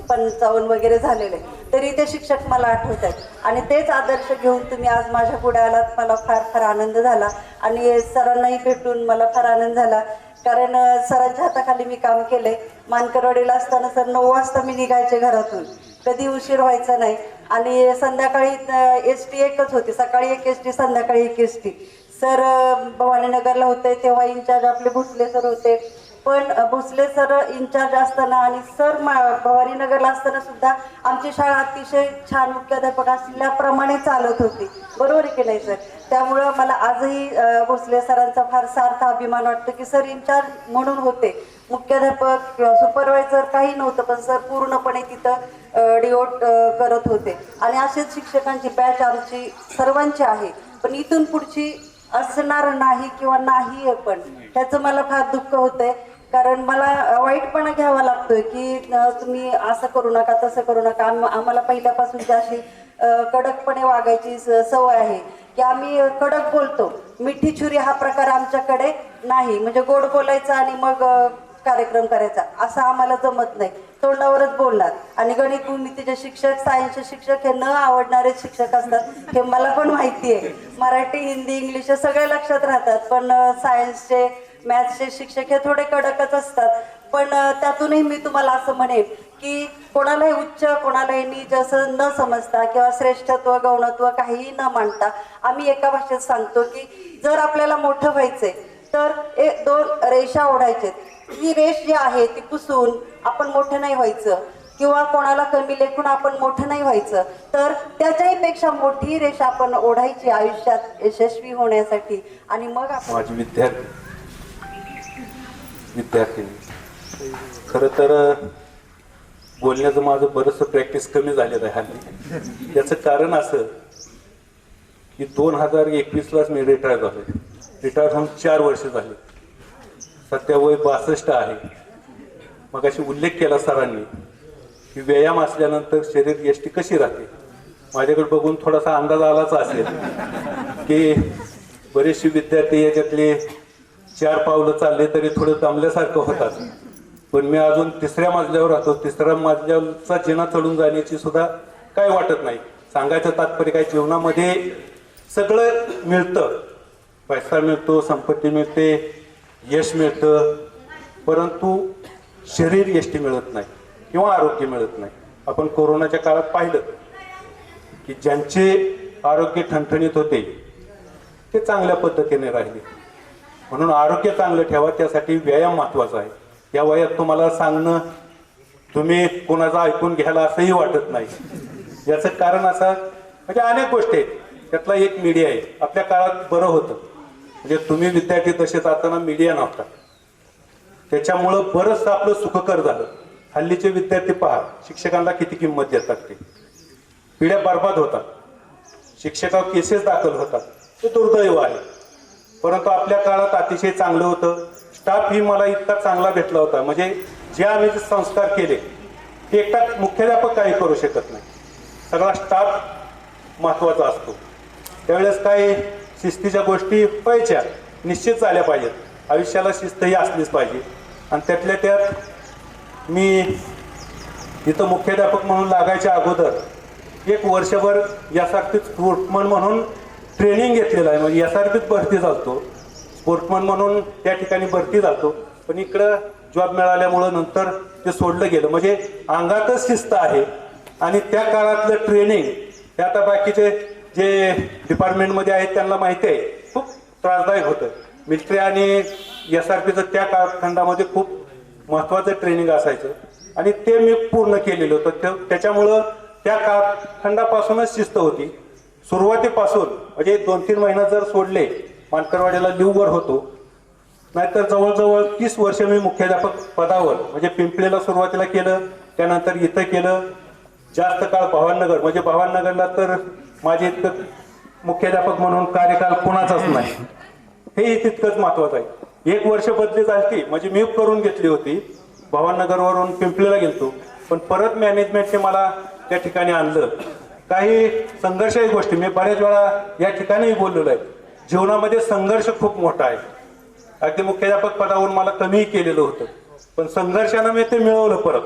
55 वगैरे झालेलं आहे, तरी ते शिक्षक मला आठवत आहेत. आणि तेच आदर्श घेऊन तुम्ही आज माझ्या पुढे आलात, मला फार फार आनंद झाला. आणि सरांनाही भेटून मला फार आनंद झाला, कारण सरांच्या हाताखाली मी काम केलंय. मानकरवाडीला असताना सर 9 वाजता मी निघायचे घरातून, कधी उशीर व्हायचा नाही. आणि संध्याकाळी ST एकच होती, सकाळी एक ST संध्याकाळी एक ST. सर भवानीनगरला होते तेव्हा इन्चार्ज आपले भोसले सर होते, पण भोसले सर इन्चार्ज असताना आणि सर भवानीनगरला असताना सुद्धा आमची शाळा अतिशय छान मुख्याध्यापक असल्याप्रमाणे चालत होती. बरोबर आहे की नाही सर? त्यामुळं मला आजही भोसले सरांचा फार सार्थ अभिमान वाटतो की सर इन्चार्ज म्हणून होते, मुख्याध्यापक किंवा सुपरवायझर काही नव्हतं, पण सर पूर्णपणे तिथं डिवोट करत होते. आणि असेच शिक्षकांची बॅच आमची सर्वांची आहे, पण इथून पुढची असणार नाही किंवा नाही आहे. पण ह्याचं मला फार दुःख होतंय, कारण मला वाईटपणा घ्यावा लागतोय की तुम्ही असं करू नका तसं करू नका. आम्हाला पहिल्यापासून अशी कडकपणे वागायची सवय आहे की आम्ही कडक बोलतो. मिठी छुरी हा प्रकार आमच्याकडे नाही, म्हणजे गोड बोलायचं आणि मग कार्यक्रम करायचा असं आम्हाला जमत नाही, तोंडावरच बोलणार. आणि गणित भूमितीचे शिक्षक, सायन्सचे शिक्षक हे न आवडणारे शिक्षक असतात हे मला पण माहिती आहे. मराठी, हिंदी, इंग्लिश हे सगळे लक्षात राहतात, पण सायन्सचे, मॅथ्सचे शिक्षक हे थोडे कडकच असतात. पण त्यातूनही मी तुम्हाला असं म्हणेन की कोणालाही उच्च कोणालाही नीच असं न समजता किंवा श्रेष्ठत्व गौणत्व काहीही न मांडता आम्ही एका भाषेत सांगतो की जर आपल्याला मोठं व्हायचंय तर 2 रेषा ओढायचे. ही रेष जी आहे ती पुसून आपण मोठं नाही व्हायचं किंवा कोणाला कमी लेखून आपण मोठं नाही व्हायचं, तर त्याच्याही पेक्षा मोठी रेष आपण ओढायची आयुष्यात यशस्वी होण्यासाठी. आणि मग आपण माझी विद्यार्थी खरं तर बोलण्याचं माझं बरंचसं प्रॅक्टिस कमी झालेलं आहे हल्ली. याचं कारण असं की 2021लाच मी रिटायर झालो. रिटायर होऊन 4 वर्ष झाले. सध्या वय 62 आहे. मग अशी उल्लेख केला सरांनी की व्यायाम असल्यानंतर शरीर यष्टी कशी राहते. माझ्याकडे बघून थोडासा अंदाज आलाच असेल की बरेचसे विद्यार्थी याच्यातले 4 पावलं चालले तरी थोडं दमल्यासारखं होतात. पण मी अजून 3ऱ्या मजल्यावर राहतो. 3ऱ्या मजल्याचा जिना चढून जाण्याची सुद्धा काय वाटत नाही. सांगायचं तात्पर्य काय, जीवनामध्ये सगळं मिळतं पैसा मिळतो, संपत्ती मिळते, यश मिळतं, परंतु शरीर यष्टी मिळत नाही किंवा आरोग्य मिळत नाही. आपण कोरोनाच्या काळात पाहिलं की ज्यांचे आरोग्य ठणठणीत होते ते चांगल्या पद्धतीने राहिले. म्हणून आरोग्य चांगलं ठेवा, त्यासाठी व्यायाम महत्वाचा आहे. या वयात तुम्हाला सांगणं तुम्ही कोणाचं ऐकून घ्यायला असंही वाटत नाही. याचं कारण असं म्हणजे अनेक गोष्टी आहेत, त्यातला एक मीडिया आहे. आपल्या काळात बरं होतं, म्हणजे तुम्ही विद्यार्थी तसे जाताना मीडिया नव्हता, त्याच्यामुळं बरंच आपलं सुखकर झालं. हल्लीचे विद्यार्थी पहा, शिक्षकांना किती किंमत देतात, ते पिढ्या बर्बाद होतात, शिक्षकावर केसेस दाखल होतात, ते दुर्दैव आहे. परंतु आपल्या काळात अतिशय चांगलं होतं. स्टाफ ही मला इतका चांगला भेटला होता, म्हणजे जे आम्ही जे संस्कार केले ते एकटा मुख्याध्यापक काही करू शकत नाही, सगळा स्टाफ महत्वाचा असतो. त्यावेळेस काही शिस्तीच्या गोष्टी व्हायच्या, निश्चित झाल्या पाहिजेत. आयुष्याला शिस्त ही असलीच पाहिजे. आणि त्यातल्या त्यात मी इथं मुख्याध्यापक म्हणून लागायच्या अगोदर एक वर्षभर यासारखीच स्पोर्ट्समन म्हणून ट्रेनिंग घेतलेलं आहे. म्हणजे यासारखीच भरती झालतो, स्पोर्ट्समन म्हणून त्या ठिकाणी भरती झालतो. पण इकडं जॉब मिळाल्यामुळं नंतर ते सोडलं गेलं. म्हणजे अंगातच शिस्त आहे. आणि त्या काळातलं ट्रेनिंग हे आता बाकीचे जे डिपार्टमेंटमध्ये आहेत त्यांना माहिती आहे, खूप त्रासदायक होतं. मिलिटरी आणि SRPचं त्या कालखंडामध्ये खूप महत्त्वाचं ट्रेनिंग असायचं आणि ते मी पूर्ण केलेलं होतं. त्याच्यामुळं त्या कालखंडापासूनच शिस्त होती. सुरुवातीपासून म्हणजे 2-3 महिना जर सोडले, मानकरवाडीला लिव्हवर होतो, नाहीतर जवळजवळ 30 वर्ष मी मुख्याध्यापक पदावर, म्हणजे पिंपळीला सुरुवातीला केलं, त्यानंतर इथं केलं. जास्त काळ भावानगर, म्हणजे भावानगरला तर माझे इतकं मुख्याध्यापक म्हणून कार्यकाल कोणाचाच नाही, हे तितकंच महत्वाचं आहे. 1 वर्ष बदली झाली, म्हणजे मी करून घेतली होती, भावानगरवरून पिंपळीला गेलतो, पण परत मॅनेजमेंटने मला त्या ठिकाणी आणलं. काही संघर्षही गोष्टी मी बऱ्याच वेळा या ठिकाणीही बोललेलो आहे. जीवनामध्ये संघर्ष खूप मोठा आहे. अगदी मुख्याध्यापक पदावरून मला कमीही केलेलं होतं, पण संघर्षानं मी ते मिळवलं परत.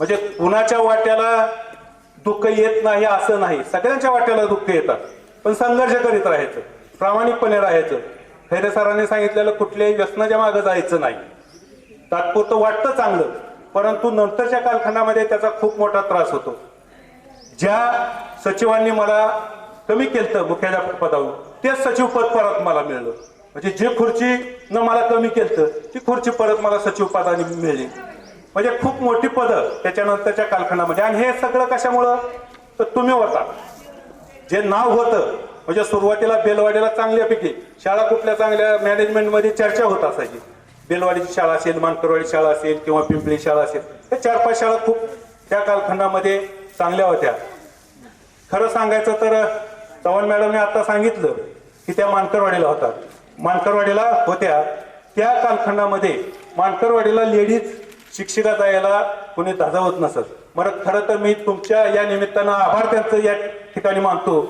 म्हणजे कुणाच्या वाट्याला दुःख येत नाही असं नाही, सगळ्यांच्या वाट्याला दुःख येतात, पण संघर्ष करीत राहायचं, प्रामाणिकपणे राहायचं. खैरे सरांनी सांगितलेलं कुठल्याही व्यसनाच्या मागं जायचं नाही. तात्पुरतं वाटतं चांगलं, परंतु नंतरच्या कालखंडामध्ये त्याचा खूप मोठा त्रास होतो. ज्या सचिवांनी मला कमी केलं मुख्याध्यापक पदावर, तेच सचिव पद परत मला मिळलं. म्हणजे जे खुर्चीनं मला कमी केलं ती खुर्ची परत मला सचिव पदाने मिळली. म्हणजे खूप मोठी पदं त्याच्यानंतरच्या कालखंडामध्ये. आणि हे सगळं कशामुळं, तर तुम्ही होता. जे नाव होतं, म्हणजे सुरुवातीला बेलवाडीला चांगल्यापैकी शाळा, कुठल्या चांगल्या मॅनेजमेंटमध्ये चर्चा होत असायची. बेलवाडीची शाळा असेल, मानकरवाडी शाळा असेल किंवा पिंपळी शाळा असेल, हे 4-5 शाळा खूप त्या कालखंडामध्ये चांगल्या होत्या. खरं सांगायचं तर चव्हाण मॅडमने आता सांगितलं की त्या मानकरवाडीला होतात, मानकरवाडीला होत्या. त्या कालखंडामध्ये मानकरवाडीला लेडीज शिक्षिका जायला कोणी धाजावत नसत. बरं, खरं तर मी तुमच्या या निमित्तानं आभार त्यांचं या ठिकाणी मानतो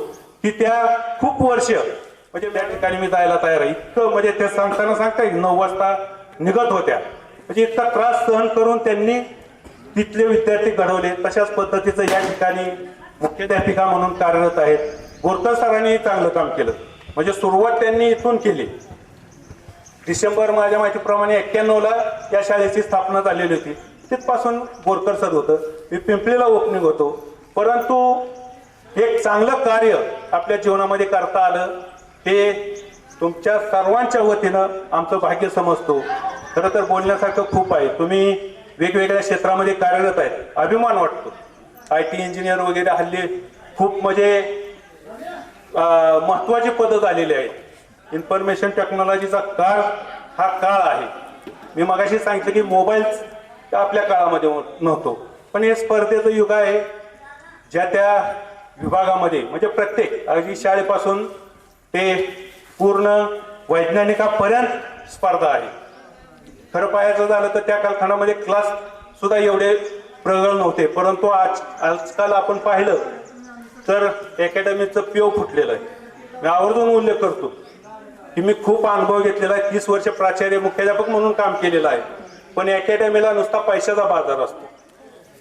की त्या खूप वर्ष म्हणजे त्या ठिकाणी मी जायला तयार आहे. इतकं म्हणजे ते सांगताना सांगताय 9 वाजता निघत होत्या. म्हणजे इतका त्रास सहन करून त्यांनी तिथले विद्यार्थी घडवले. तशाच पद्धतीचं या ठिकाणी मुख्याध्यापिका म्हणून कार्यरत आहेत. बोरकर सरांनी चांगलं काम केलं. म्हणजे सुरुवात त्यांनी इथून केली. डिसेंबर माझ्या माहितीप्रमाणे 91ला या शाळेची स्थापना झालेली होती. तिथपासून बोरकर सर होतं. मी पिंपळीला ओपनिंग होतो. परंतु एक चांगलं कार्य आपल्या जीवनामध्ये करता आलं, ते तुमच्या सर्वांच्या वतीनं आमचं भाग्य समजतो. खरं तर बोलण्यासारखं खूप आहे. तुम्ही वेगवेगळ्या क्षेत्रामध्ये कार्यरत आहेत, अभिमान वाटतो. IT इंजिनियर वगैरे हल्ली खूप म्हणजे महत्वाची पदं झालेली आहेत. इन्फॉर्मेशन टेक्नॉलॉजीचा काळ हा काळ आहे. मी मगाशी सांगितलं की मोबाईल आपल्या काळामध्ये नव्हतो, पण हे स्पर्धेचं युग आहे. ज्या त्या विभागामध्ये म्हणजे प्रत्येक अगदी शाळेपासून ते पूर्ण वैज्ञानिकापर्यंत स्पर्धा आहे. खरं पाहायचं झालं तर त्या कालखंडामध्ये क्लास सुद्धा एवढे प्रगळ नव्हते. परंतु आजकाल आपण पाहिलं तर अकॅडमीचं पिओ फुटलेलं आहे. मी आवर्जून उल्लेख करतो की मी खूप अनुभव घेतलेला आहे. 30 वर्ष प्राचार्य मुख्याध्यापक म्हणून काम केलेलं आहे. पण अकॅडमीला नुसता पैशाचा बाजार असतो,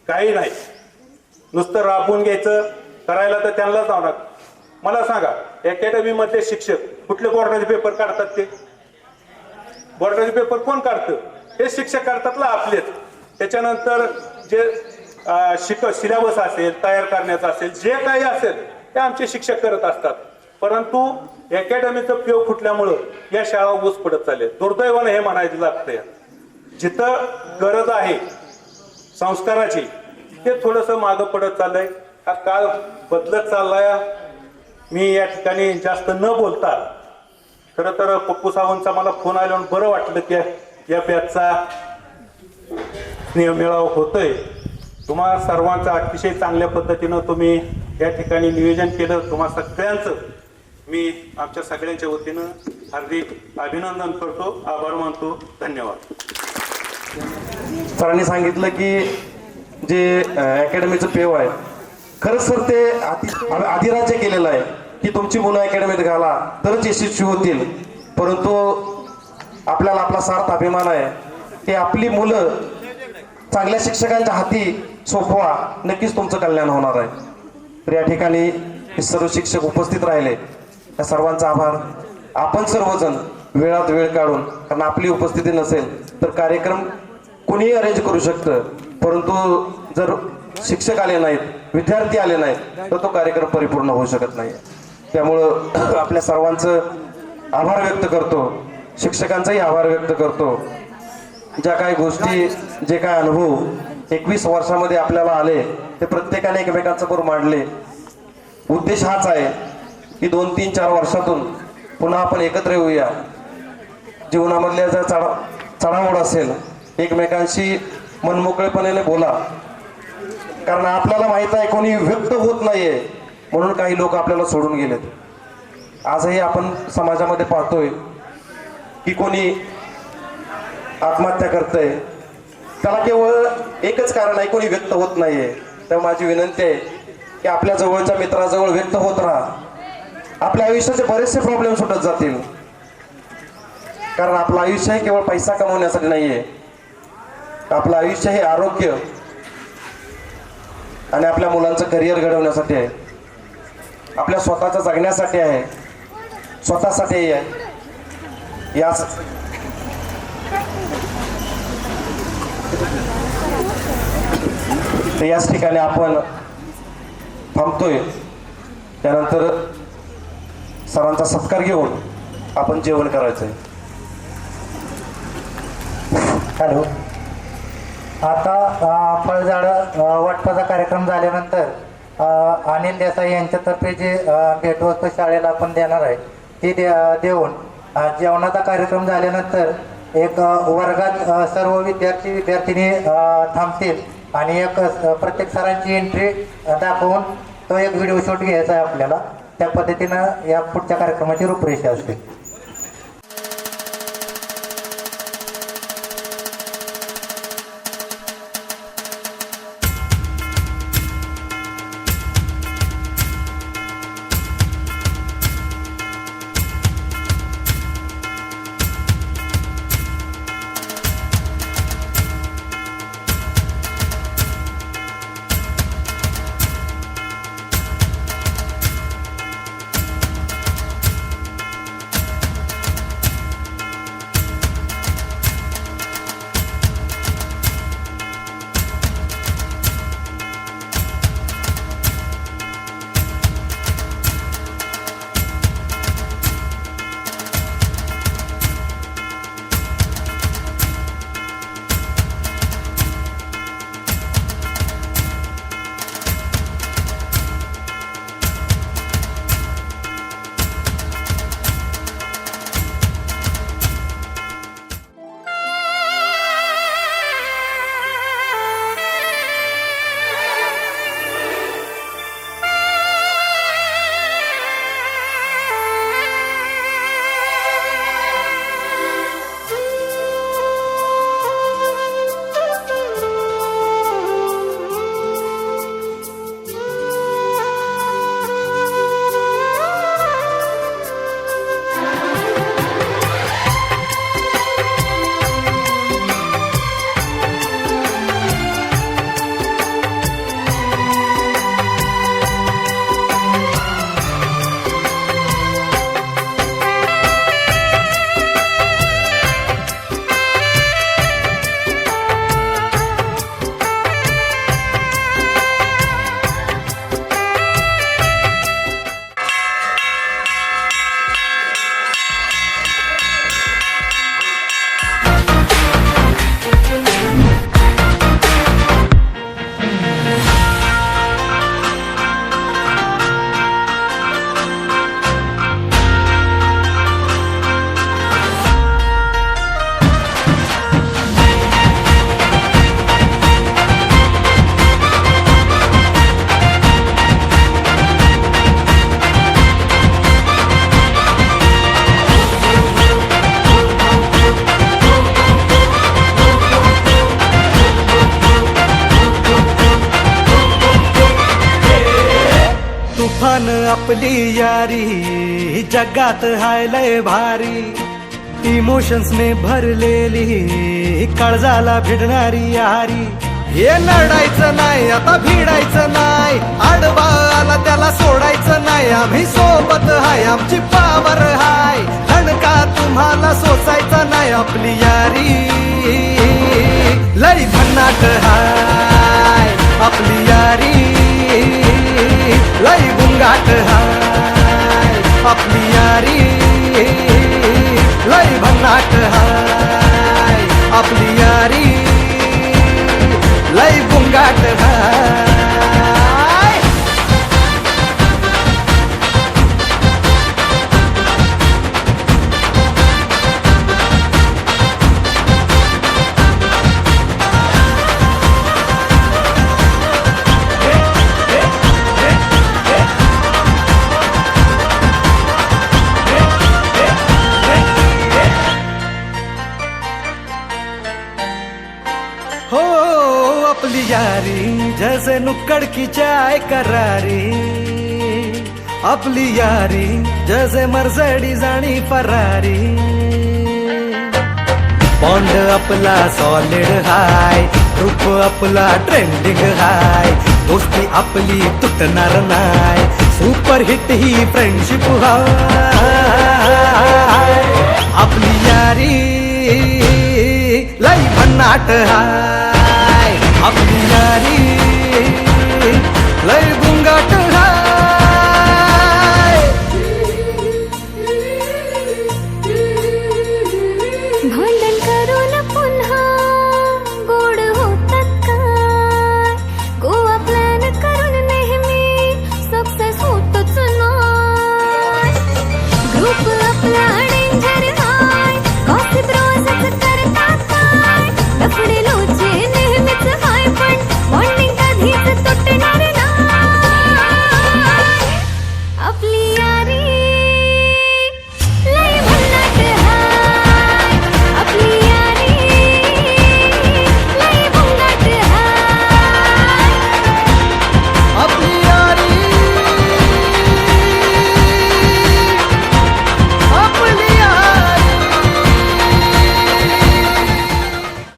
काही नाही. नुसतं राबवून घ्यायचं करायला तर त्यांनाच जाणार. मला सांगा अकॅडमी मधले शिक्षक कुठले बोर्डाचे पेपर काढतात? ते बोर्डाचे पेपर कोण काढतं? हे शिक्षक काढतात ना आपलेच. त्याच्यानंतर जे सिलेबस असेल, तयार करण्याचं असेल, जे काही असेल ते आमचे शिक्षक करत असतात. परंतु अकॅडमीचं उपयोग फुटल्यामुळं या शाळा ऊस पडत चालल्या. दुर्दैवाने हे म्हणायचं लागतंय. जिथं गरज आहे संस्काराची ते थोडंसं मागं पडत चाललंय. हा काळ बदलत चाललाय. मी या ठिकाणी जास्त न बोलता खरं तर पप्पू सावंतचा मला फोन आल्यावर बरं वाटलं की या बॅचचा स्नेहमेळावा होतोय. तुम्हा सर्वांचं अतिशय चांगल्या पद्धतीनं तुम्ही या ठिकाणी नियोजन केलं. तुम्हा सगळ्यांचं मी आमच्या सगळ्यांच्या वतीनं हार्दिक अभिनंदन करतो, आभार मानतो. धन्यवाद. सरांनी सांगितलं की जे अकॅडमीचं पेव आहे खरंच सर ते अधिराज्य केलेलं आहे की तुमची मुलं अकॅडमीत घाला तरच यशस्वी होतील. परंतु आपल्याला आपला सार्थ अभिमान आहे की आपली मुलं चांगल्या शिक्षकांच्या हाती सोपवा, नक्कीच तुमचं कल्याण होणार आहे. तर या ठिकाणी सर्व शिक्षक उपस्थित राहिले या सर्वांचा आभार. आपण सर्वजण वेळात वेळ काढून, कारण आपली उपस्थिती नसेल तर कार्यक्रम कोणीही अरेंज करू शकतं, परंतु जर शिक्षक आले नाहीत, विद्यार्थी आले नाहीत तर तो कार्यक्रम परिपूर्ण होऊ शकत नाही. त्यामुळं आपल्या सर्वांचं आभार व्यक्त करतो, शिक्षकांचाही आभार व्यक्त करतो. ज्या काही गोष्टी, जे काय अनुभव 21 वर्षामध्ये आपल्याला आले ते प्रत्येकाने एकमेकांचं बरोबर मांडले. उद्देश हाच आहे की 2-3-4 वर्षातून पुन्हा आपण एकत्र येऊया. जीवनामधल्या जर चढाओढ असेल एकमेकांशी मनमोकळेपणाने बोला, कारण आपल्याला माहित आहे कोणी व्यक्त होत नाहीये म्हणून काही लोक आपल्याला सोडून गेलेत. आजही आपण समाजामध्ये पाहतोय की कोणी आत्महत्या करतंय, त्याला केवळ एकच कारण आहे, कोणी व्यक्त होत नाहीये. तर माझी विनंती आहे की आपल्या जवळच्या मित्राजवळ व्यक्त होत राहा. आपल्या आयुष्याचे बरेचसे प्रॉब्लेम सुटत जातील, कारण आपलं आयुष्य हे केवळ पैसा कमवण्यासाठी नाहीये. आपलं आयुष्य हे आरोग्य आणि आपल्या मुलांचं करिअर घडवण्यासाठी आहे, आपल्या स्वतःच्या जगण्यासाठी आहे, स्वतःसाठी आहे. याच ठिकाणी आपण थांबतोय. त्यानंतर सरांचा सत्कार घेऊन आपण जेवण करायचंय. हॅलो. आता फळझाड वाटपाचा कार्यक्रम झाल्यानंतर अनिल देसाई यांच्यातर्फे जे भेटवस्तू शाळेला आपण देणार आहे ती देऊन जेवणाचा कार्यक्रम झाल्यानंतर एक वर्गात सर्व विद्यार्थिनी थांबतील आणि एक प्रत्येक सरांची एंट्री दाखवून तो एक व्हिडिओ शूट घ्यायचा आहे आपल्याला. त्या पद्धतीनं या पुढच्या कार्यक्रमाची रूपरेषा असते. तुफान आपली यारी जगात हाय लय भारी इमोशन्सने भरलेली काळजाला भिडणारी यारी हे लढायचं नाही आता भिडायचं नाही आडवा आला त्याला सोडायचं नाही आम्ही सोबत हाय आमची पावर हाय धणका तुम्हाला सोसायचा नाही आपली यारी लई भन्नाट हाय आपली यारी लई गुंगाट हाय आपली यारी लई भन्नाट हाय आपली यारी लई गुंगाट हाय हो अपनी यारी जैसे नुक्कड़ की चाय करारी आपली यारी जैसे मर्सिडीज आणि फरारी बॉन्ड आपला सॉलिड हाय रूप आपला ट्रेंडिंग हाय दोस्ती आपली तुटणार नाय सुपर हिट ही फ्रेंडशिप हाय आपली यारी लई भन्नाट हाय आपली यारी लई गुंगाट